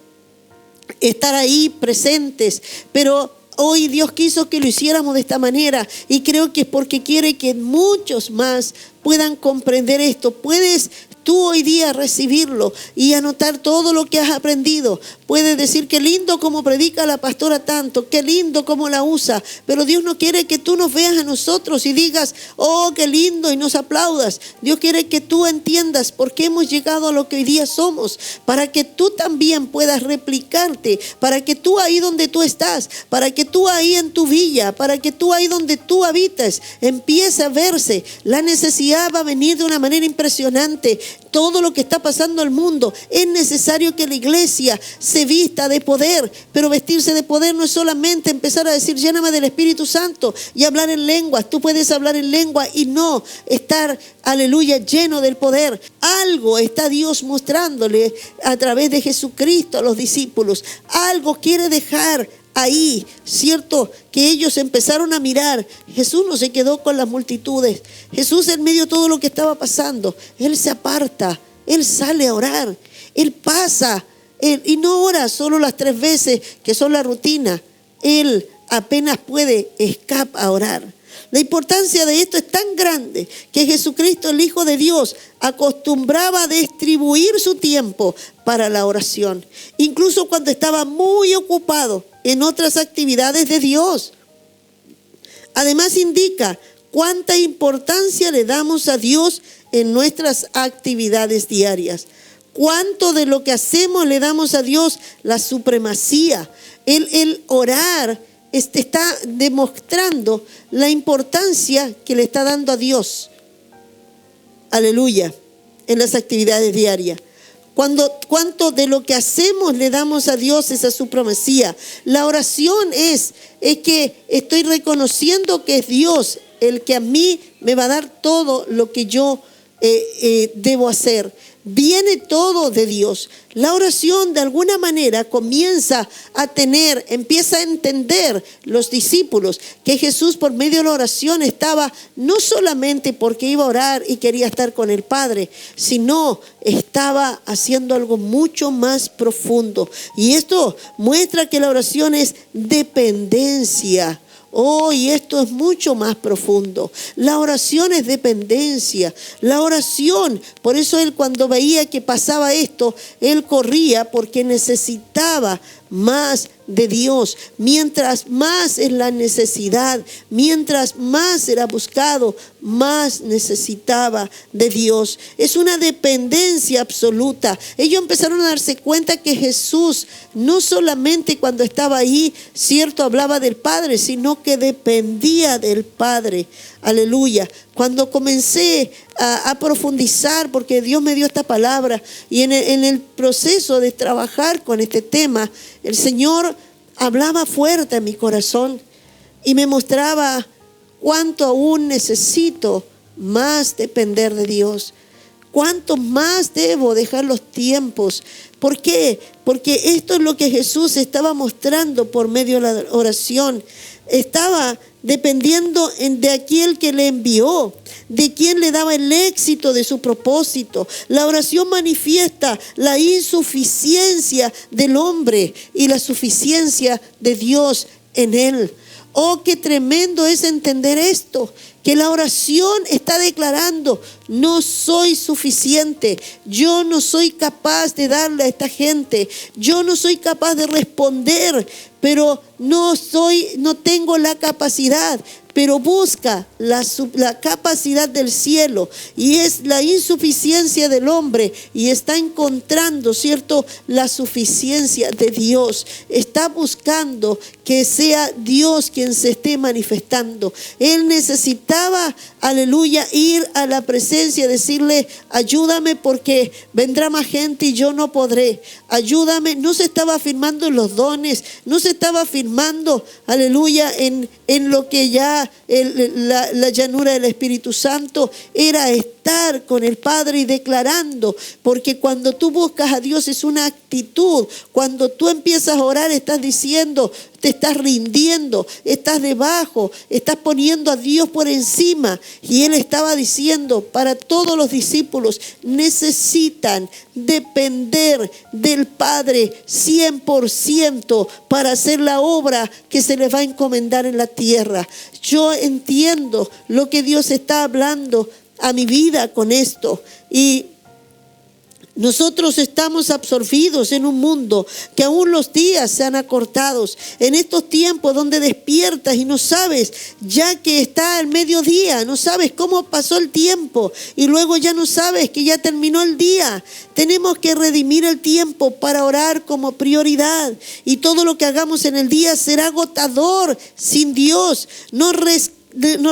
Estar ahí presentes, pero hoy Dios quiso que lo hiciéramos de esta manera y creo que es porque quiere que muchos más puedan comprender esto. Puedes tú hoy día recibirlo y anotar todo lo que has aprendido. Puedes decir qué lindo como predica la pastora tanto, qué lindo como la usa, pero Dios no quiere que tú nos veas a nosotros y digas, oh, qué lindo, y nos aplaudas. Dios quiere que tú entiendas por qué hemos llegado a lo que hoy día somos, para que tú también puedas replicarte, para que tú ahí donde tú estás, para que tú ahí en tu villa, para que tú ahí donde tú habitas, empiece a verse. La necesidad va a venir de una manera impresionante. Todo lo que está pasando al mundo, es necesario que la iglesia se vista de poder, pero vestirse de poder no es solamente empezar a decir lléname del Espíritu Santo y hablar en lenguas. Tú puedes hablar en lengua y no estar, aleluya, lleno del poder. Algo está Dios mostrándole a través de Jesucristo a los discípulos. Algo quiere dejar ahí, ¿cierto? Que ellos empezaron a mirar. Jesús no se quedó con las multitudes. Jesús, en medio de todo lo que estaba pasando, Él se aparta, Él sale a orar, Él pasa, y no ora solo las 3 veces que son la rutina. Él apenas puede, escapa a orar. La importancia de esto es tan grande que Jesucristo, el Hijo de Dios, acostumbraba a distribuir su tiempo para la oración, incluso cuando estaba muy ocupado en otras actividades de Dios. Además indica cuánta importancia le damos a Dios en nuestras actividades diarias. Cuánto de lo que hacemos le damos a Dios la supremacía. El orar está demostrando la importancia que le está dando a Dios. Aleluya. En las actividades diarias. Cuánto de lo que hacemos le damos a Dios esa supremacía. La oración es que estoy reconociendo que es Dios el que a mí me va a dar todo lo que yo debo hacer. Viene todo de Dios. La oración de alguna manera empieza a entender los discípulos que Jesús por medio de la oración estaba no solamente porque iba a orar y quería estar con el Padre, sino estaba haciendo algo mucho más profundo. Y esto muestra que la oración es dependencia. Oh, y esto es mucho más profundo. La oración es dependencia. La oración, por eso él cuando veía que pasaba esto, él corría porque necesitaba más de Dios. Mientras más es la necesidad, mientras más era buscado, más necesitaba de Dios. Es una dependencia absoluta. Ellos empezaron a darse cuenta que Jesús no solamente cuando estaba ahí, cierto, hablaba del Padre, sino que dependía del Padre. Aleluya. Cuando comencé a profundizar, porque Dios me dio esta palabra, y en el proceso de trabajar con este tema, el Señor hablaba fuerte en mi corazón y me mostraba cuánto aún necesito más depender de Dios. Cuánto más debo dejar los tiempos. ¿Por qué? Porque esto es lo que Jesús estaba mostrando por medio de la oración. Estaba dependiendo de aquel que le envió, de quien le daba el éxito de su propósito. La oración manifiesta la insuficiencia del hombre y la suficiencia de Dios en él. Oh, qué tremendo es entender esto, que la oración está declarando, no soy suficiente, yo no soy capaz de darle a esta gente, yo no soy capaz de responder, pero no tengo la capacidad. Pero busca la capacidad del cielo, y es la insuficiencia del hombre, y está encontrando, ¿cierto?, la suficiencia de Dios. Está buscando que sea Dios quien se esté manifestando. Él necesitaba, aleluya, ir a la presencia, decirle, ayúdame porque vendrá más gente y yo no podré. Ayúdame. No se estaba afirmando en los dones, no se estaba afirmando, aleluya, en lo que ya la llanura del Espíritu Santo era estar con el Padre y declarando, porque cuando tú buscas a Dios es una actitud. Cuando tú empiezas a orar estás diciendo, te estás rindiendo, estás debajo, estás poniendo a Dios por encima. Y él estaba diciendo para todos los discípulos, necesitan depender del Padre 100% para hacer la obra que se les va a encomendar en la tierra. Yo entiendo lo que Dios está hablando a mi vida con esto. Y nosotros estamos absorbidos en un mundo que aún los días se han acortado. En estos tiempos donde despiertas y no sabes, ya que está el mediodía, no sabes cómo pasó el tiempo y luego ya no sabes que ya terminó el día. Tenemos que redimir el tiempo para orar como prioridad. Y todo lo que hagamos en el día será agotador sin Dios. Nos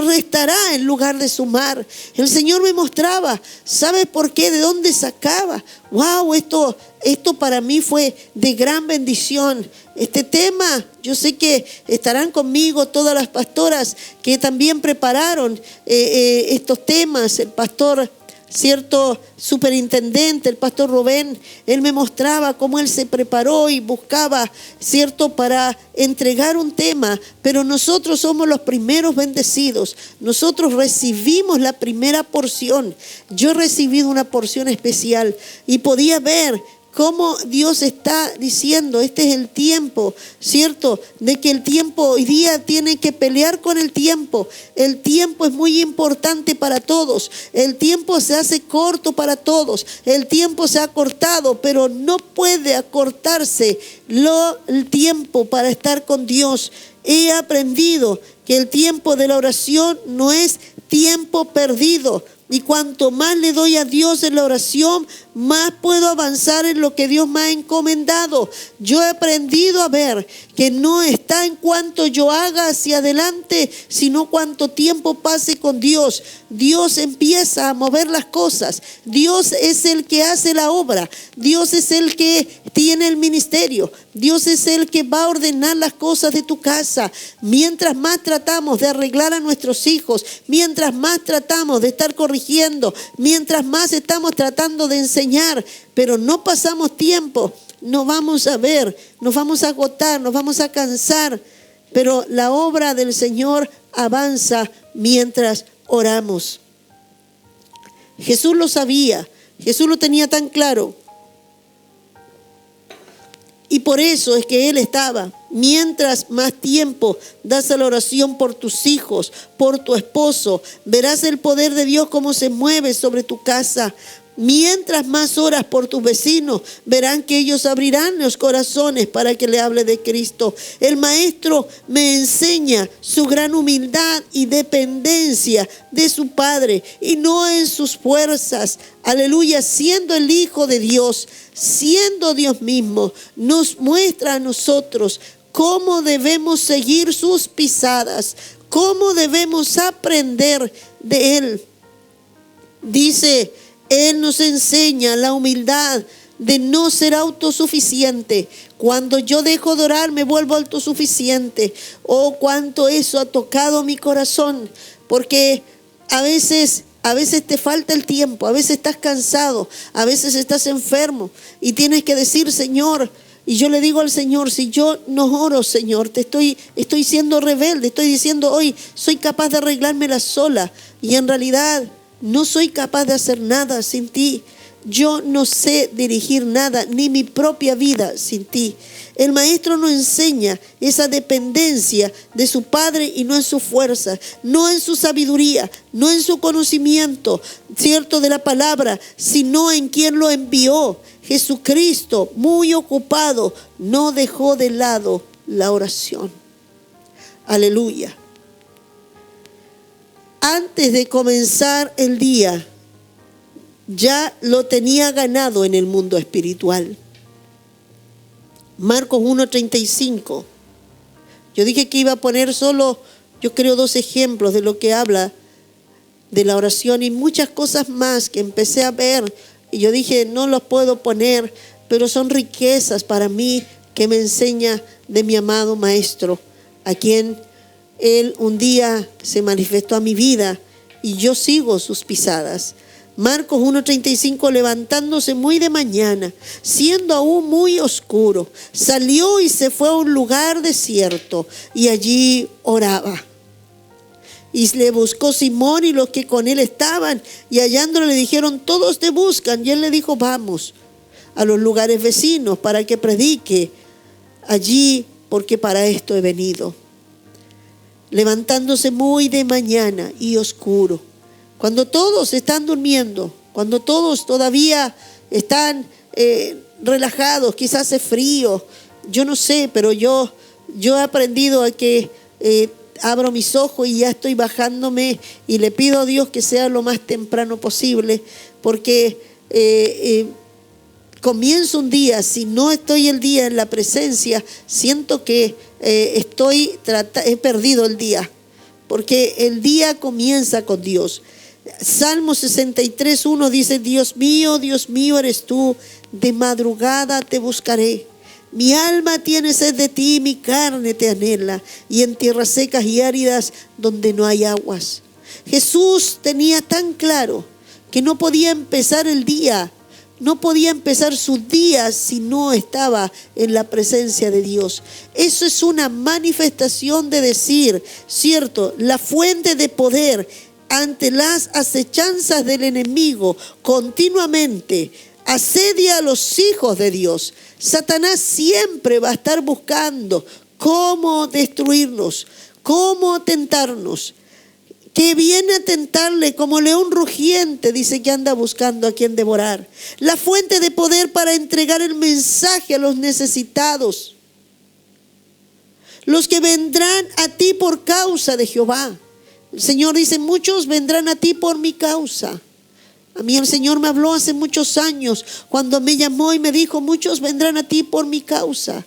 restará en lugar de sumar. El Señor me mostraba, ¿sabe por qué? ¿De dónde sacaba? Wow, esto para mí fue de gran bendición. Este tema, yo sé que estarán conmigo todas las pastoras que también prepararon estos temas. El pastor, cierto superintendente, el pastor Rubén, él me mostraba cómo él se preparó y buscaba, cierto, para entregar un tema, pero nosotros somos los primeros bendecidos. Nosotros recibimos la primera porción. Yo he recibido una porción especial y podía ver cómo Dios está diciendo, este es el tiempo, ¿cierto? De que el tiempo hoy día tiene que pelear con el tiempo. El tiempo es muy importante para todos. El tiempo se hace corto para todos. El tiempo se ha acortado, pero no puede acortarse el tiempo para estar con Dios. He aprendido que el tiempo de la oración no es tiempo perdido. Y cuanto más le doy a Dios en la oración, más puedo avanzar en lo que Dios me ha encomendado. Yo he aprendido a ver que no está en cuanto yo haga hacia adelante, sino cuánto tiempo pase con Dios. Dios empieza a mover las cosas. Dios es el que hace la obra. Dios es el que tiene el ministerio. Dios es el que va a ordenar las cosas de tu casa. Mientras más tratamos de arreglar a nuestros hijos, mientras más tratamos de estar corrigiendo, mientras más estamos tratando de enseñar, pero no pasamos tiempo, no vamos a ver, nos vamos a agotar, nos vamos a cansar. Pero la obra del Señor avanza mientras oramos. Jesús lo sabía, Jesús lo tenía tan claro. Y por eso es que Él estaba, mientras más tiempo das a la oración por tus hijos, por tu esposo, verás el poder de Dios cómo se mueve sobre tu casa. Mientras más oras por tus vecinos, verán que ellos abrirán los corazones para que le hable de Cristo. El maestro me enseña su gran humildad y dependencia de su Padre y no en sus fuerzas. Aleluya, siendo el Hijo de Dios, siendo Dios mismo, nos muestra a nosotros cómo debemos seguir sus pisadas, cómo debemos aprender de Él. Dice, Él nos enseña la humildad de no ser autosuficiente. Cuando yo dejo de orar me vuelvo autosuficiente. Oh, cuánto eso ha tocado mi corazón. Porque a veces te falta el tiempo, a veces estás cansado, a veces estás enfermo y tienes que decir, Señor, y yo le digo al Señor, si yo no oro, Señor, estoy siendo rebelde, estoy diciendo hoy, soy capaz de arreglármela sola y en realidad no soy capaz de hacer nada sin ti. Yo no sé dirigir nada, ni mi propia vida sin ti. El maestro nos enseña esa dependencia de su Padre y no en su fuerza, no en su sabiduría, no en su conocimiento, cierto, de la palabra, sino en quien lo envió. Jesucristo, muy ocupado, no dejó de lado la oración. Aleluya. Antes de comenzar el día, ya lo tenía ganado en el mundo espiritual. Marcos 1:35. Yo dije que iba a poner solo, yo creo, 2 ejemplos de lo que habla de la oración y muchas cosas más que empecé a ver. Y yo dije, no los puedo poner, pero son riquezas para mí que me enseña de mi amado Maestro, a quien Él un día se manifestó a mi vida y yo sigo sus pisadas. Marcos 1:35, levantándose muy de mañana, siendo aún muy oscuro, salió y se fue a un lugar desierto y allí oraba. Y le buscó Simón y los que con él estaban, y hallándolo le dijeron, todos te buscan. Y él le dijo, vamos a los lugares vecinos para que predique allí, porque para esto he venido. Levantándose muy de mañana y oscuro. Cuando todos están durmiendo, cuando todos todavía están relajados, quizás hace frío, yo no sé, pero yo he aprendido a que abro mis ojos y ya estoy bajándome y le pido a Dios que sea lo más temprano posible, porque comienzo un día, si no estoy el día en la presencia, siento que he perdido el día, porque el día comienza con Dios. Salmo 63:1 dice: Dios mío, eres tú, de madrugada te buscaré. Mi alma tiene sed de ti, mi carne te anhela, y en tierras secas y áridas donde no hay aguas. Jesús tenía tan claro que no podía empezar el día, no podía empezar sus días si no estaba en la presencia de Dios. Eso es una manifestación de decir, cierto, la fuente de poder ante las acechanzas del enemigo continuamente asedia a los hijos de Dios. Satanás siempre va a estar buscando cómo destruirnos, cómo tentarnos. Que viene a tentarle como león rugiente, dice que anda buscando a quien devorar. La fuente de poder para entregar el mensaje a los necesitados. Los que vendrán a ti por causa de Jehová. El Señor dice: muchos vendrán a ti por mi causa. A mí el Señor me habló hace muchos años, cuando me llamó y me dijo: muchos vendrán a ti por mi causa.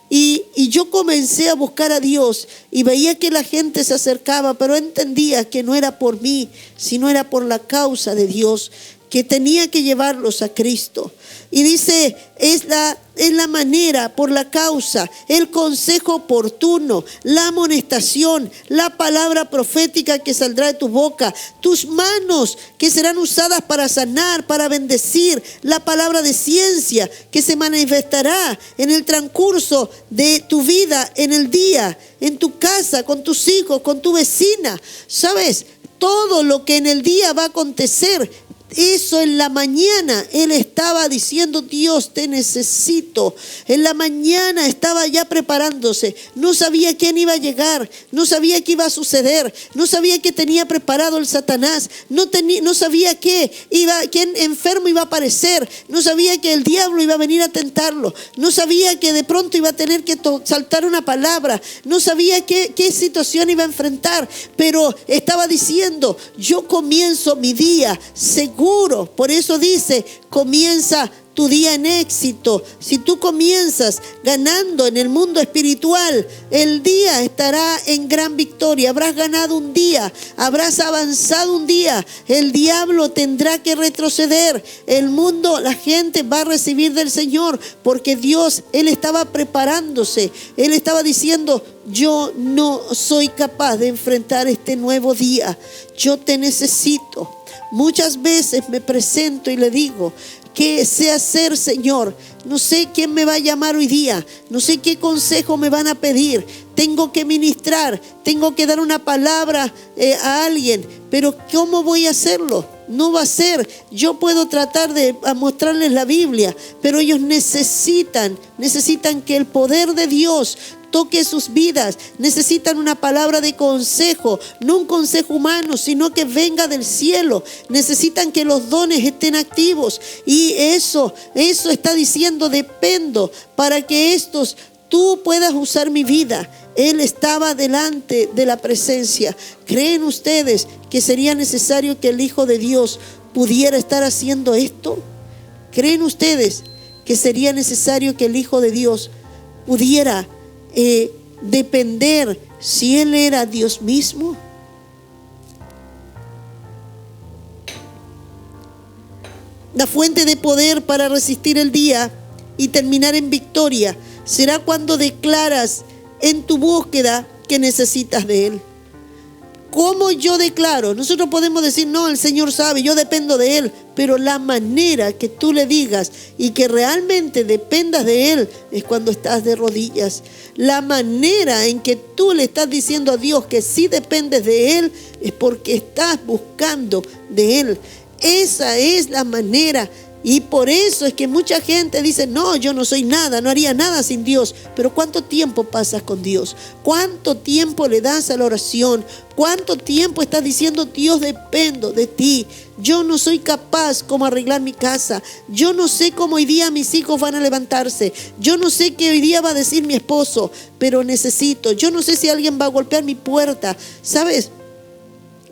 Y yo comencé a buscar a Dios y veía que la gente se acercaba, pero entendía que no era por mí, sino era por la causa de Dios, que tenía que llevarlos a Cristo. Y dice, es la manera, por la causa, el consejo oportuno, la amonestación, la palabra profética que saldrá de tu boca, tus manos que serán usadas para sanar, para bendecir, la palabra de ciencia que se manifestará en el transcurso de tu vida, en el día, en tu casa, con tus hijos, con tu vecina. ¿Sabes? Todo lo que en el día va a acontecer, eso en la mañana él estaba diciendo: Dios, te necesito. En la mañana estaba ya preparándose. No sabía quién iba a llegar, no sabía qué iba a suceder, no sabía qué tenía preparado el Satanás, no sabía quién enfermo iba a aparecer, no sabía que el diablo iba a venir a tentarlo, no sabía que de pronto iba a tener que saltar una palabra, no sabía qué situación iba a enfrentar, pero estaba diciendo: yo comienzo mi día seguro. Por eso dice: comienza tu día en éxito. Si tú comienzas ganando en el mundo espiritual, el día estará en gran victoria. Habrás ganado un día, habrás avanzado un día. El diablo tendrá que retroceder. El mundo, la gente va a recibir del Señor, porque Dios, Él estaba preparándose. Él estaba diciendo: yo no soy capaz de enfrentar este nuevo día. Yo te necesito. Muchas veces me presento y le digo: ¿qué sé hacer, Señor? No sé quién me va a llamar hoy día, no sé qué consejo me van a pedir. Tengo que ministrar, tengo que dar una palabra a alguien, pero ¿cómo voy a hacerlo? No va a ser. Yo puedo tratar de mostrarles la Biblia, pero ellos necesitan que el poder de Dios toque sus vidas. Necesitan una palabra de consejo, no un consejo humano, sino que venga del cielo. Necesitan que los dones estén activos, y eso está diciendo: dependo para que tú puedas usar mi vida. Él estaba delante de la presencia. ¿Creen ustedes que sería necesario que el Hijo de Dios pudiera estar haciendo esto? ¿Creen ustedes que sería necesario que el Hijo de Dios pudiera depender si Él era Dios mismo? La fuente de poder para resistir el día y terminar en victoria será cuando declaras en tu búsqueda que necesitas de Él. ¿Cómo yo declaro? Nosotros podemos decir: no, el Señor sabe, yo dependo de Él. Pero la manera que tú le digas y que realmente dependas de Él es cuando estás de rodillas. La manera en que tú le estás diciendo a Dios que sí dependes de Él es porque estás buscando de Él. Esa es la manera Y por eso es que mucha gente dice, no, yo no soy nada, no haría nada sin Dios. Pero ¿cuánto tiempo pasas con Dios? ¿Cuánto tiempo le das a la oración? ¿Cuánto tiempo estás diciendo, Dios, dependo de ti? Yo no soy capaz cómo arreglar mi casa. Yo no sé cómo hoy día mis hijos van a levantarse. Yo no sé qué hoy día va a decir mi esposo, pero necesito. Yo no sé si alguien va a golpear mi puerta. ¿Sabes?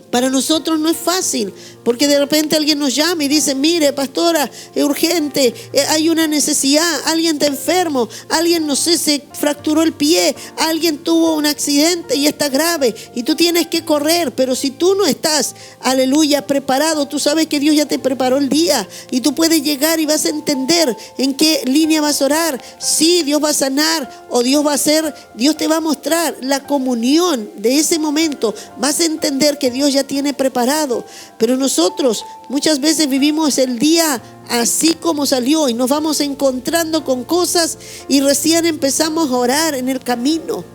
Para nosotros no es fácil, porque de repente alguien nos llama y dice, mire, pastora, es urgente, hay una necesidad, alguien está enfermo, alguien, no sé, se fracturó el pie, alguien tuvo un accidente y está grave y tú tienes que correr. Pero si tú no estás, aleluya, preparado, tú sabes que Dios ya te preparó el día y tú puedes llegar y vas a entender en qué línea vas a orar. Sí, Dios va a sanar o Dios te va a mostrar la comunión de ese momento. Vas a entender que Dios ya tiene preparado. Pero nosotros muchas veces vivimos el día así como salió y nos vamos encontrando con cosas y recién empezamos a orar en el camino.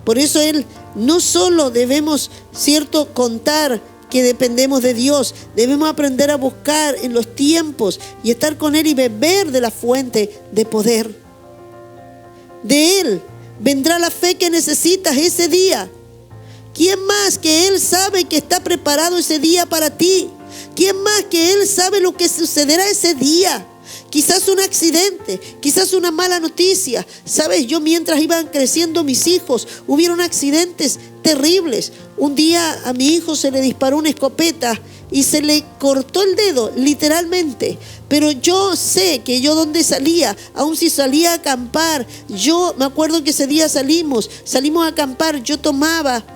Por eso no solo debemos, cierto, contar que dependemos de Dios, debemos aprender a buscar en los tiempos y estar con Él y beber de la fuente de poder. De Él vendrá la fe que necesitas ese día. ¿Quién más que Él sabe que está preparado ese día para ti? ¿Quién más que Él sabe lo que sucederá ese día? Quizás un accidente, quizás una mala noticia. Sabes, yo mientras iban creciendo mis hijos, hubieron accidentes terribles. Un día a mi hijo se le disparó una escopeta y se le cortó el dedo, literalmente. Pero yo sé que yo donde salía, aun si salía a acampar, yo me acuerdo que ese día salimos a acampar, yo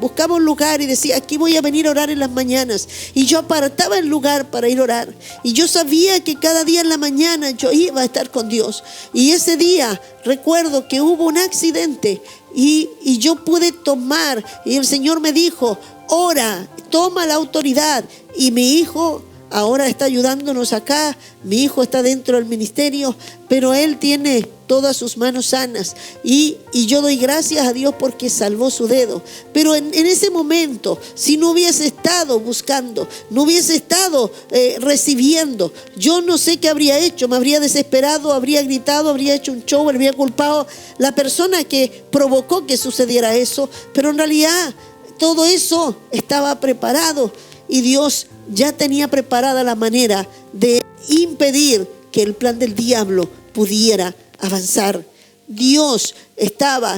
buscaba un lugar y decía, aquí voy a venir a orar en las mañanas. Y yo apartaba el lugar para ir a orar. Y yo sabía que cada día en la mañana yo iba a estar con Dios. Y ese día recuerdo que hubo un accidente y yo pude tomar, y el Señor me dijo, ora, toma la autoridad. Y mi hijo ahora está ayudándonos acá. Mi hijo está dentro del ministerio, pero él tiene todas sus manos sanas. Y yo doy gracias a Dios porque salvó su dedo. Pero en ese momento, si no hubiese estado buscando, no hubiese estado recibiendo, yo no sé qué habría hecho. Me habría desesperado, habría gritado, habría hecho un show, habría culpado la persona que provocó que sucediera eso. Pero en realidad todo eso estaba preparado. Y Dios ya tenía preparada la manera de impedir que el plan del diablo pudiera avanzar.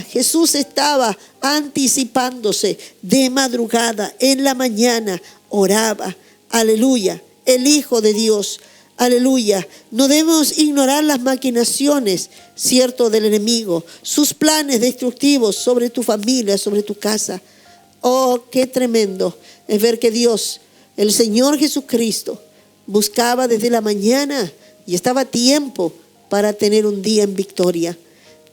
Jesús estaba anticipándose de madrugada, en la mañana, oraba. Aleluya, el Hijo de Dios. Aleluya. No debemos ignorar las maquinaciones, cierto, del enemigo, sus planes destructivos sobre tu familia, sobre tu casa. Oh, qué tremendo es ver que Dios, el Señor Jesucristo, buscaba desde la mañana y estaba a tiempo para tener un día en victoria.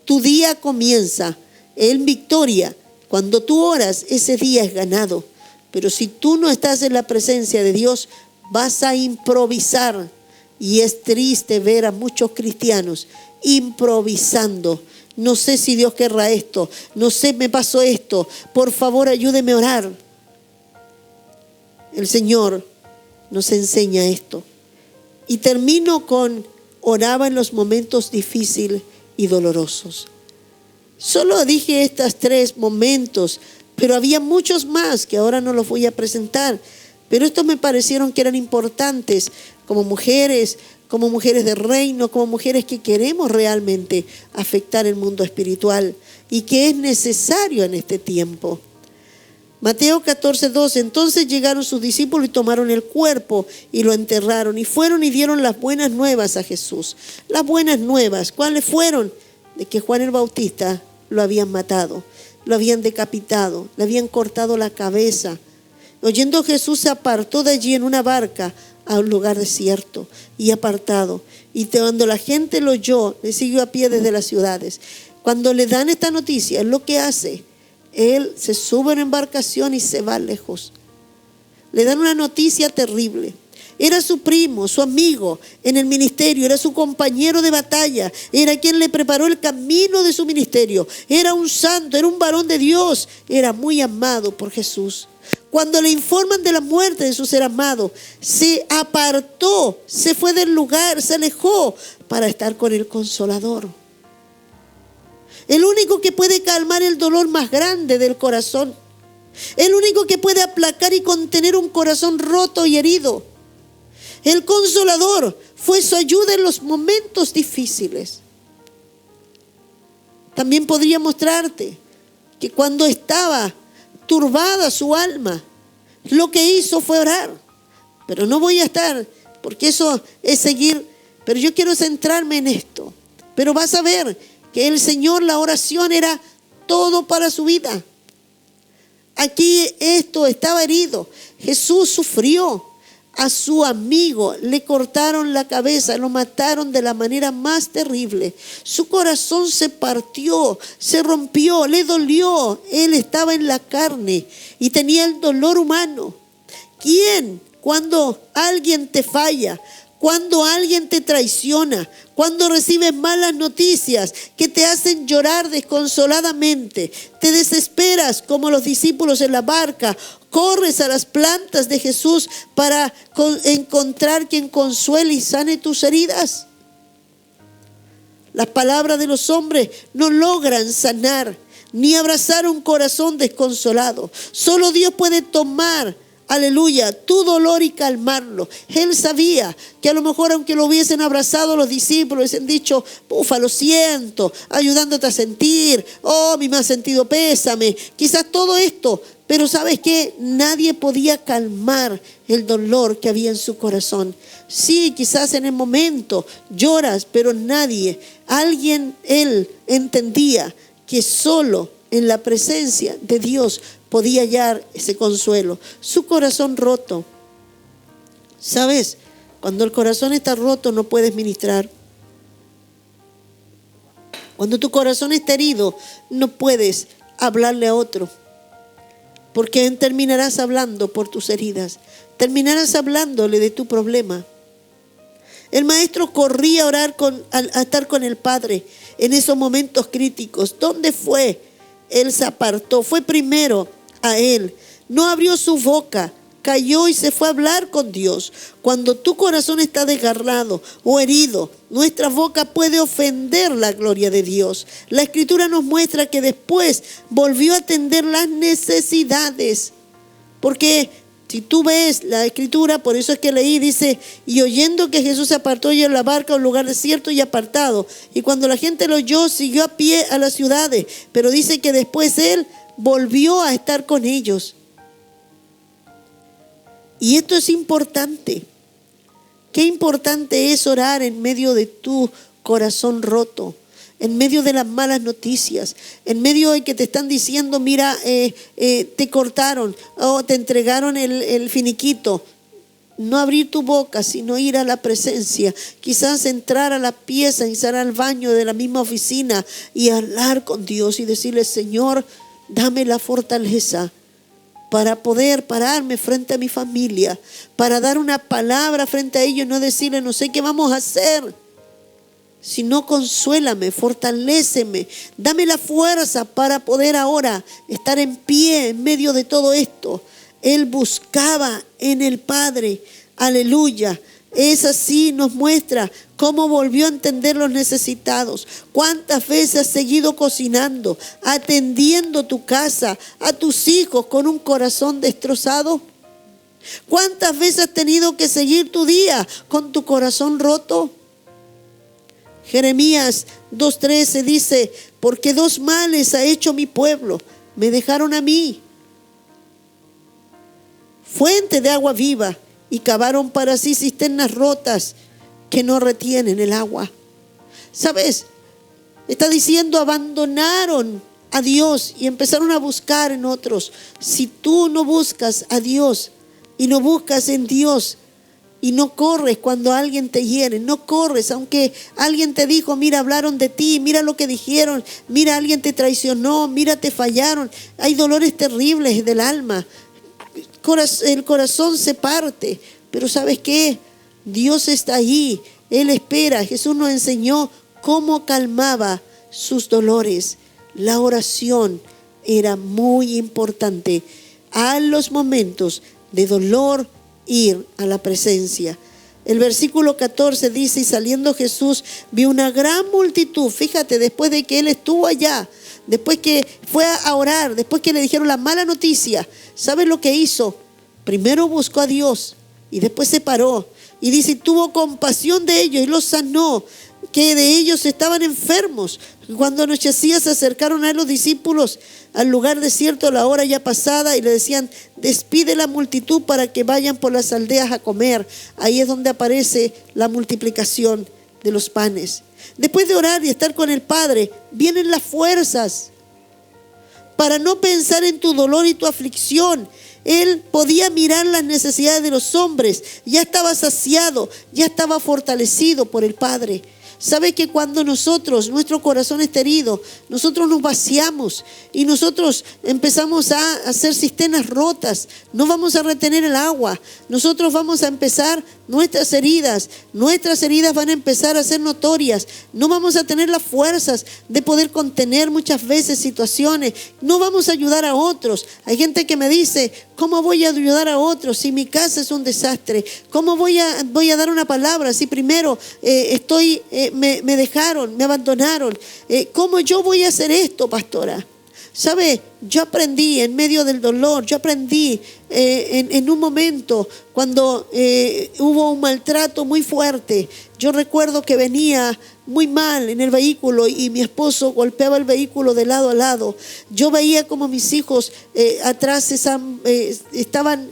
Tu día comienza en victoria. Cuando tú oras, ese día es ganado. Pero si tú no estás en la presencia de Dios, vas a improvisar. Y es triste ver a muchos cristianos improvisando. No sé si Dios querrá esto. No sé, me pasó esto. Por favor, ayúdeme a orar. El Señor nos enseña esto. Y termino con: oraba en los momentos difíciles y dolorosos. Solo dije estos 3 momentos, pero había muchos más que ahora no los voy a presentar. Pero estos me parecieron que eran importantes como mujeres de reino, como mujeres que queremos realmente afectar el mundo espiritual y que es necesario en este tiempo. Mateo 14:12. Entonces llegaron sus discípulos y tomaron el cuerpo y lo enterraron, y fueron y dieron las buenas nuevas a Jesús. Las buenas nuevas, ¿cuáles fueron? De que Juan el Bautista lo habían matado, lo habían decapitado, le habían cortado la cabeza. Oyendo Jesús, se apartó de allí en una barca a un lugar desierto y apartado. Y cuando la gente lo oyó, le siguió a pie desde las ciudades. Cuando le dan esta noticia, es lo que hace. Él se sube en una embarcación y se va lejos. Le dan una noticia terrible. Era su primo, su amigo en el ministerio, era su compañero de batalla, era quien le preparó el camino de su ministerio. Era un santo, era un varón de Dios, era muy amado por Jesús. Cuando le informan de la muerte de su ser amado, se apartó, se fue del lugar, se alejó para estar con el Consolador. El único que puede calmar el dolor más grande del corazón. El único que puede aplacar y contener un corazón roto y herido. El Consolador fue su ayuda en los momentos difíciles. También podría mostrarte que cuando estaba turbada su alma, lo que hizo fue orar. Pero no voy a estar, porque eso es seguir. Pero yo quiero centrarme en esto. Pero vas a ver que el Señor, la oración era todo para su vida. Aquí esto estaba herido. Jesús sufrió. A su amigo le cortaron la cabeza, lo mataron de la manera más terrible. Su corazón se partió, se rompió, le dolió. Él estaba en la carne y tenía el dolor humano. ¿Quién, cuando alguien te falla, cuando alguien te traiciona, cuando recibes malas noticias que te hacen llorar desconsoladamente, te desesperas como los discípulos en la barca, corres a las plantas de Jesús para encontrar quien consuele y sane tus heridas? Las palabras de los hombres no logran sanar ni abrazar un corazón desconsolado. Solo Dios puede tomar, aleluya, tu dolor y calmarlo. Él sabía que a lo mejor, aunque lo hubiesen abrazado los discípulos, hubiesen dicho: ufa, lo siento, ayudándote a sentir, oh, mi más sentido pésame, quizás todo esto. Pero ¿sabes qué? Nadie podía calmar el dolor que había en su corazón. Sí, quizás en el momento lloras, pero nadie, él entendía que solo en la presencia de Dios podía hallar ese consuelo. Su corazón roto. ¿Sabes? Cuando el corazón está roto no puedes ministrar. Cuando tu corazón está herido no puedes hablarle a otro. Porque terminarás hablando por tus heridas. Terminarás hablándole de tu problema. El maestro corría a orar a estar con el Padre en esos momentos críticos. ¿Dónde fue? Él se apartó. Fue primero a Él. No abrió su boca. Cayó y se fue a hablar con Dios. Cuando tu corazón está desgarrado o herido, nuestra boca puede ofender la gloria de Dios. La Escritura nos muestra que después volvió a atender las necesidades. Porque si tú ves la Escritura, por eso es que leí, dice: y oyendo que Jesús se apartó y en la barca a un lugar desierto y apartado. Y cuando la gente lo oyó, siguió a pie a las ciudades. Pero dice que después Él volvió a estar con ellos. Y esto es importante. Qué importante es orar en medio de tu corazón roto, en medio de las malas noticias, en medio de que te están diciendo: mira, te cortaron o te entregaron el finiquito. No abrir tu boca, sino ir a la presencia. Quizás entrar a la pieza, entrar al baño de la misma oficina y hablar con Dios y decirle: Señor, dame la fortaleza para poder pararme frente a mi familia, para dar una palabra frente a ellos, no decirle: no sé qué vamos a hacer, sino consuélame, fortaléceme, dame la fuerza para poder ahora estar en pie en medio de todo esto. Él buscaba en el Padre, aleluya. Es así, nos muestra cómo volvió a entender los necesitados. ¿Cuántas veces has seguido cocinando, atendiendo tu casa, a tus hijos con un corazón destrozado? ¿Cuántas veces has tenido que seguir tu día con tu corazón roto? Jeremías 2:13 dice: porque dos males ha hecho mi pueblo, me dejaron a mí, fuente de agua viva, y cavaron para sí cisternas rotas que no retienen el agua. ¿Sabes? Está diciendo: abandonaron a Dios y empezaron a buscar en otros. Si tú no buscas a Dios y no buscas en Dios y no corres cuando alguien te hiere, no corres aunque alguien te dijo: mira, hablaron de ti, mira lo que dijeron, mira, alguien te traicionó, mira, te fallaron. Hay dolores terribles del alma. El corazón se parte, pero ¿sabes qué? Dios está ahí, Él espera. Jesús nos enseñó cómo calmaba sus dolores. La oración era muy importante. a los momentos de dolor ir a la presencia. El versículo 14 dice: y saliendo Jesús vio una gran multitud. Fíjate, después de que él estuvo allá, después que fue a orar, después que le dijeron la mala noticia, ¿sabes lo que hizo? Primero buscó a Dios y después se paró y dice, tuvo compasión de ellos y los sanó, que de ellos estaban enfermos. Cuando anochecía se acercaron a los discípulos al lugar desierto a la hora ya pasada y le decían: despide la multitud para que vayan por las aldeas a comer. Ahí es donde aparece la multiplicación de los panes. Después de orar y estar con el Padre, vienen las fuerzas para no pensar en tu dolor y tu aflicción. Él podía mirar las necesidades de los hombres. Ya estaba saciado, ya estaba fortalecido por el Padre. ¿Sabe que cuando nuestro corazón está herido, nosotros nos vaciamos y nosotros empezamos a hacer cisternas rotas? No vamos a retener el agua. Nosotros vamos a empezar nuestras heridas van a empezar a ser notorias. No vamos a tener las fuerzas de poder contener muchas veces situaciones. No vamos a ayudar a otros. Hay gente que me dice: ¿cómo voy a ayudar a otros si mi casa es un desastre? ¿Cómo voy a dar una palabra si primero me dejaron, me abandonaron? ¿Cómo yo voy a hacer esto, pastora? ¿Sabe? Yo aprendí en medio del dolor, yo aprendí en un momento cuando hubo un maltrato muy fuerte. Yo recuerdo que venía muy mal en el vehículo y mi esposo golpeaba el vehículo de lado a lado. Yo veía como mis hijos atrás estaban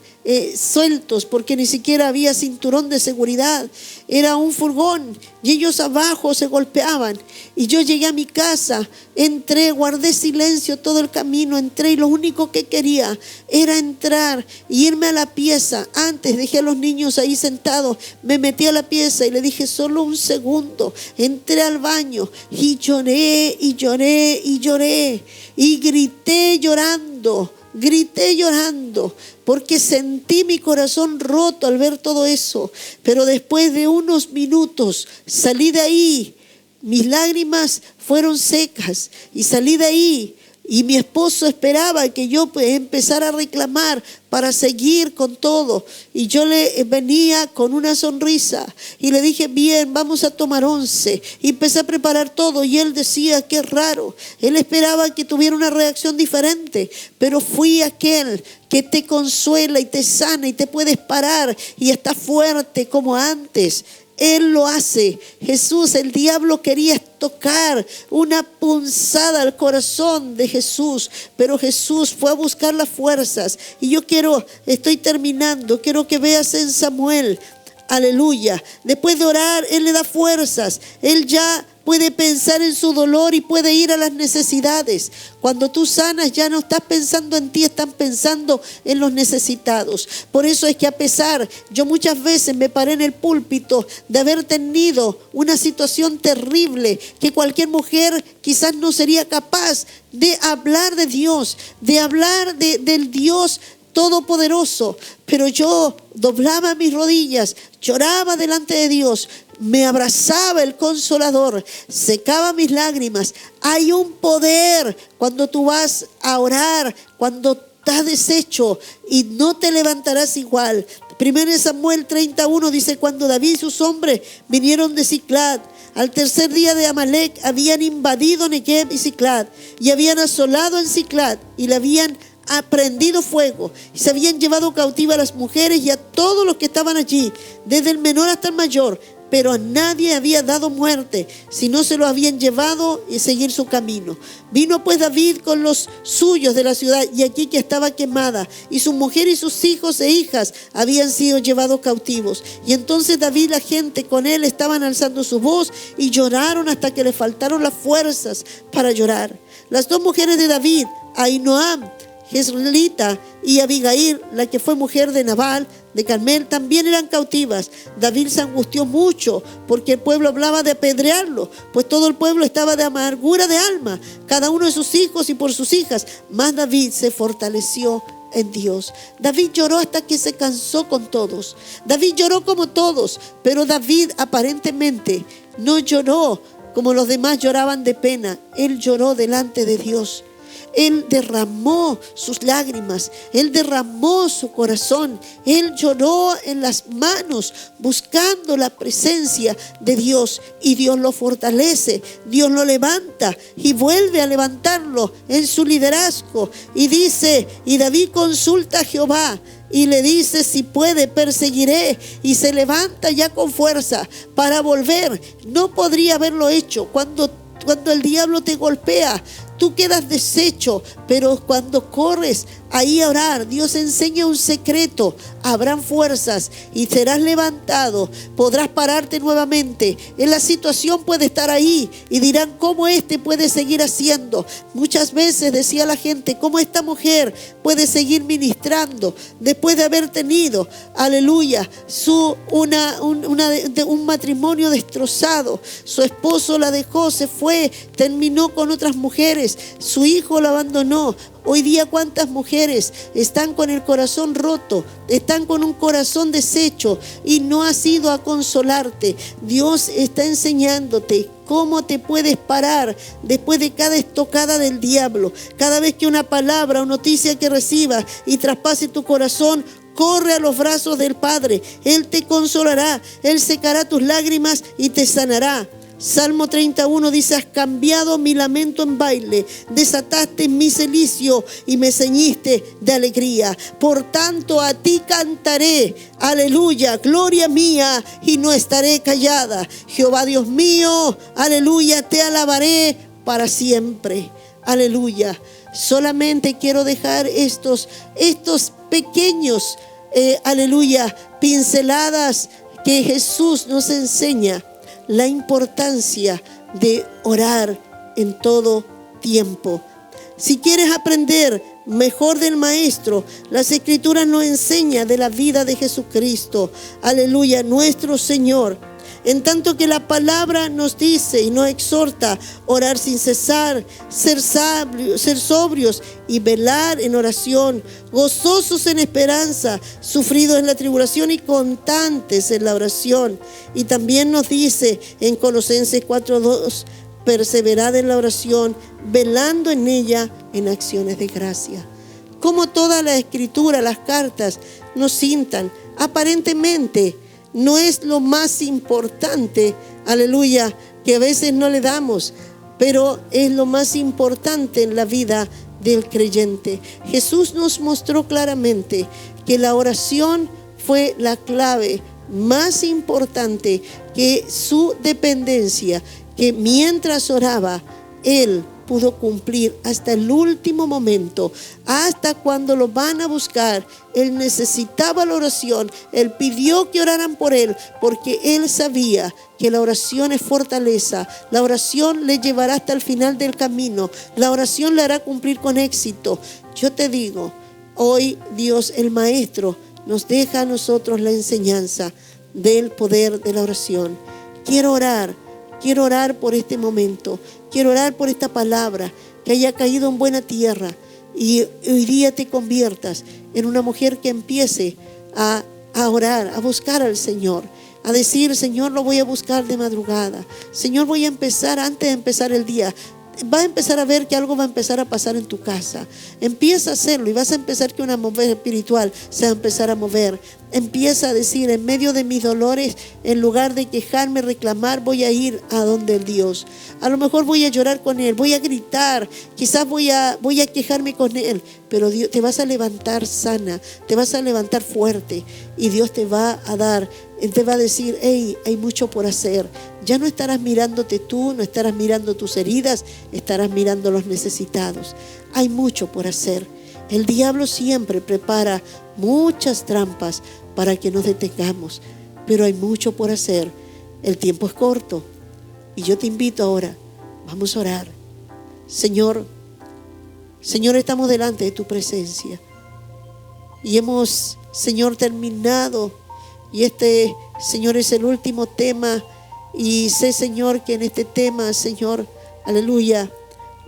sueltos porque ni siquiera había cinturón de seguridad. Era un furgón y ellos abajo se golpeaban. Y yo llegué a mi casa, entré, guardé silencio todo el camino, entré y lo único que quería era entrar y irme a la pieza. Antes dejé a los niños ahí sentados, me metí a la pieza y le dije: solo un segundo. Entré al baño y lloré y lloré y lloré y grité llorando porque sentí mi corazón roto al ver todo eso. Pero después de unos minutos salí de ahí, mis lágrimas fueron secas y salí de ahí. Y mi esposo esperaba que yo empezara a reclamar para seguir con todo. Y yo le venía con una sonrisa y le dije: bien, vamos a tomar 11. Y empecé a preparar todo y él decía: qué raro. Él esperaba que tuviera una reacción diferente. Pero fui aquel que te consuela y te sana y te puedes parar y estás fuerte como antes. Él lo hace. Jesús, el diablo quería tocar una punzada al corazón de Jesús, pero Jesús fue a buscar las fuerzas. Y yo estoy terminando, quiero que veas en Samuel, aleluya, después de orar, Él le da fuerzas. Él ya puede pensar en su dolor y puede ir a las necesidades. Cuando tú sanas, ya no estás pensando en ti, están pensando en los necesitados. Por eso es que yo muchas veces me paré en el púlpito de haber tenido una situación terrible que cualquier mujer quizás no sería capaz de hablar de Dios, de hablar del Dios todopoderoso. Pero yo doblaba mis rodillas, lloraba delante de Dios, me abrazaba el Consolador, secaba mis lágrimas. Hay un poder cuando tú vas a orar, cuando estás deshecho y no te levantarás igual. 1 Samuel 31 dice: cuando David y sus hombres vinieron de Siclag, al tercer día de Amalec, habían invadido Negev y Siclag y habían asolado en Siclag y le habían prendido fuego y se habían llevado cautiva a las mujeres y a todos los que estaban allí, desde el menor hasta el mayor. Pero a nadie había dado muerte, sino se lo habían llevado y seguir su camino. Vino pues David con los suyos de la ciudad, y aquí que estaba quemada, y su mujer y sus hijos e hijas habían sido llevados cautivos. Y entonces David y la gente con él estaban alzando su voz y lloraron hasta que le faltaron las fuerzas para llorar. Las dos mujeres de David, Ahinoam, Jezreelita, y Abigail, la que fue mujer de Nabal de Carmel, también eran cautivas. David se angustió mucho porque el pueblo hablaba de apedrearlo, pues todo el pueblo estaba de amargura de alma, cada uno de sus hijos y por sus hijas. Mas David se fortaleció en Dios. David lloró hasta que se cansó con todos. David lloró como todos, pero David aparentemente no lloró como los demás lloraban de pena. Él lloró delante de Dios. Él derramó sus lágrimas, Él derramó su corazón, Él lloró en las manos buscando la presencia de Dios, y Dios lo fortalece, Dios lo levanta y vuelve a levantarlo en su liderazgo. Y dice, y David consulta a Jehová y le dice: si puede, perseguiré. Y se levanta ya con fuerza para volver. No podría haberlo hecho. Cuando el diablo te golpea, tú quedas deshecho, pero cuando corres ahí a orar, Dios enseña un secreto: habrán fuerzas y serás levantado, podrás pararte nuevamente. En la situación puede estar ahí y dirán: ¿cómo puede seguir haciendo? Muchas veces decía la gente: ¿cómo esta mujer puede seguir ministrando después de haber tenido, aleluya, un matrimonio destrozado? Su esposo la dejó, se fue, terminó con otras mujeres, su hijo la abandonó. Hoy día, ¿cuántas mujeres están con el corazón roto, están con un corazón deshecho y no has ido a consolarte? Dios está enseñándote cómo te puedes parar después de cada estocada del diablo. Cada vez que una palabra o noticia que recibas y traspase tu corazón, corre a los brazos del Padre. Él te consolará, Él secará tus lágrimas y te sanará. Salmo 31 dice: has cambiado mi lamento en baile, desataste mi cilicio y me ceñiste de alegría. Por tanto a ti cantaré, aleluya, gloria mía, y no estaré callada. Jehová Dios mío, aleluya, te alabaré para siempre, aleluya. Solamente quiero dejar estos pequeños, aleluya, pinceladas que Jesús nos enseña. La importancia de orar en todo tiempo. Si quieres aprender mejor del Maestro, las Escrituras nos enseñan de la vida de Jesucristo, aleluya, nuestro Señor. En tanto que la palabra nos dice y nos exhorta a orar sin cesar, ser sobrios y velar en oración, gozosos en esperanza, sufridos en la tribulación y constantes en la oración. Y también nos dice en Colosenses 4:2, perseverad en la oración, velando en ella en acciones de gracia. Como toda la Escritura, las cartas nos cintan, aparentemente no es lo más importante, aleluya, que a veces no le damos, pero es lo más importante en la vida del creyente. Jesús nos mostró claramente que la oración fue la clave más importante, que su dependencia, que mientras oraba, Él pudo cumplir hasta el último momento, hasta cuando lo van a buscar. Él necesitaba la oración, Él pidió que oraran por Él, porque Él sabía que la oración es fortaleza, la oración le llevará hasta el final del camino, la oración le hará cumplir con éxito. Yo te digo, hoy Dios, el Maestro, nos deja a nosotros la enseñanza del poder de la oración. Quiero orar por este momento. Quiero orar por esta palabra que haya caído en buena tierra y hoy día te conviertas en una mujer que empiece a orar, a buscar al Señor, a decir: Señor, lo voy a buscar de madrugada. Señor, voy a empezar antes de empezar el día. Vas a empezar a ver que algo va a empezar a pasar en tu casa. Empieza a hacerlo y vas a empezar que una mover espiritual se va a empezar a mover. Empieza a decir: en medio de mis dolores, en lugar de quejarme, reclamar, voy a ir a donde el Dios. A lo mejor voy a llorar con Él, voy a gritar, quizás voy a quejarme con Él, pero Dios, te vas a levantar sana, te vas a levantar fuerte y Dios te va a dar, Él te va a decir: hey, hay mucho por hacer. Ya no estarás mirándote tú, no estarás mirando tus heridas, estarás mirando los necesitados. Hay mucho por hacer. El diablo siempre prepara muchas trampas para que nos detengamos, pero hay mucho por hacer. El tiempo es corto y yo te invito ahora, vamos a orar. Señor, estamos delante de tu presencia y hemos, Señor, terminado, y este, Señor, es el último tema. Y sé, Señor, que en este tema, Señor, aleluya,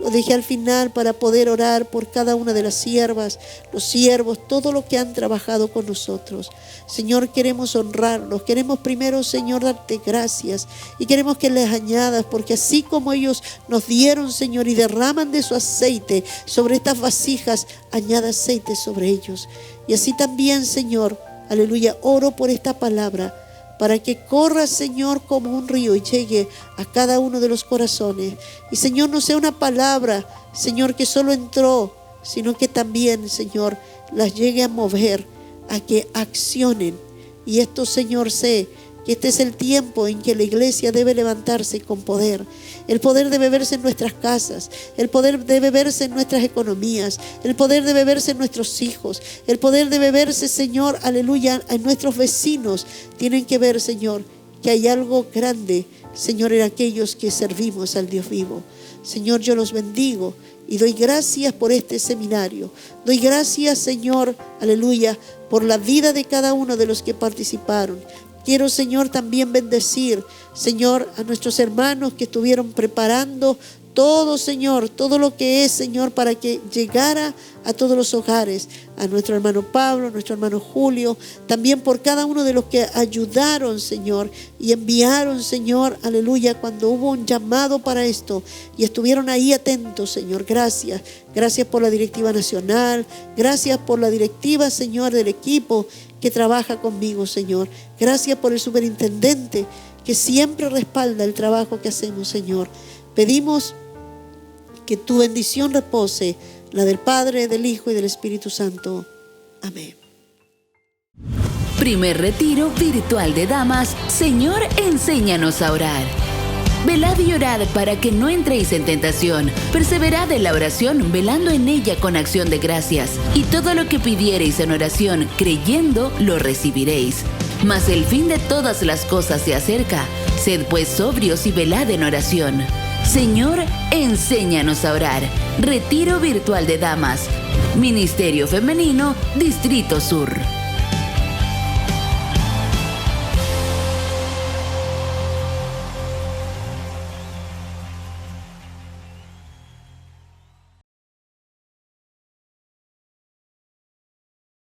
lo dejé al final para poder orar por cada una de las siervas, los siervos, todo lo que han trabajado con nosotros. Señor, queremos honrarlos, queremos primero, Señor, darte gracias y queremos que les añadas, porque así como ellos nos dieron, Señor, y derraman de su aceite sobre estas vasijas, añada aceite sobre ellos. Y así también, Señor, aleluya, oro por esta palabra, para que corra, Señor, como un río y llegue a cada uno de los corazones. Y, Señor, no sea una palabra, Señor, que solo entró, sino que también, Señor, las llegue a mover, a que accionen. Y esto, Señor, sé que este es el tiempo en que la iglesia debe levantarse con poder. El poder debe verse en nuestras casas, el poder debe verse en nuestras economías, el poder debe verse en nuestros hijos, el poder debe verse, Señor, aleluya, en nuestros vecinos. Tienen que ver, Señor, que hay algo grande, Señor, en aquellos que servimos al Dios vivo. Señor, yo los bendigo y doy gracias por este seminario. Doy gracias, Señor, aleluya, por la vida de cada uno de los que participaron. Quiero, Señor, también bendecir, Señor, a nuestros hermanos que estuvieron preparando todo, Señor, todo lo que es, Señor, para que llegara a todos los hogares. A nuestro hermano Pablo, a nuestro hermano Julio, también por cada uno de los que ayudaron, Señor, y enviaron, Señor, aleluya, cuando hubo un llamado para esto y estuvieron ahí atentos, Señor. Gracias. Gracias por la directiva nacional. Gracias por la directiva, Señor, del equipo que trabaja conmigo, Señor. Gracias por el superintendente que siempre respalda el trabajo que hacemos, Señor. Pedimos que tu bendición repose, la del Padre, del Hijo y del Espíritu Santo. Amén. Primer retiro virtual de damas. Señor, enséñanos a orar. Velad y orad para que no entréis en tentación. Perseverad en la oración, velando en ella con acción de gracias. Y todo lo que pidiereis en oración, creyendo, lo recibiréis. Mas el fin de todas las cosas se acerca. Sed pues sobrios y velad en oración. Señor, enséñanos a orar. Retiro virtual de damas. Ministerio Femenino, Distrito Sur.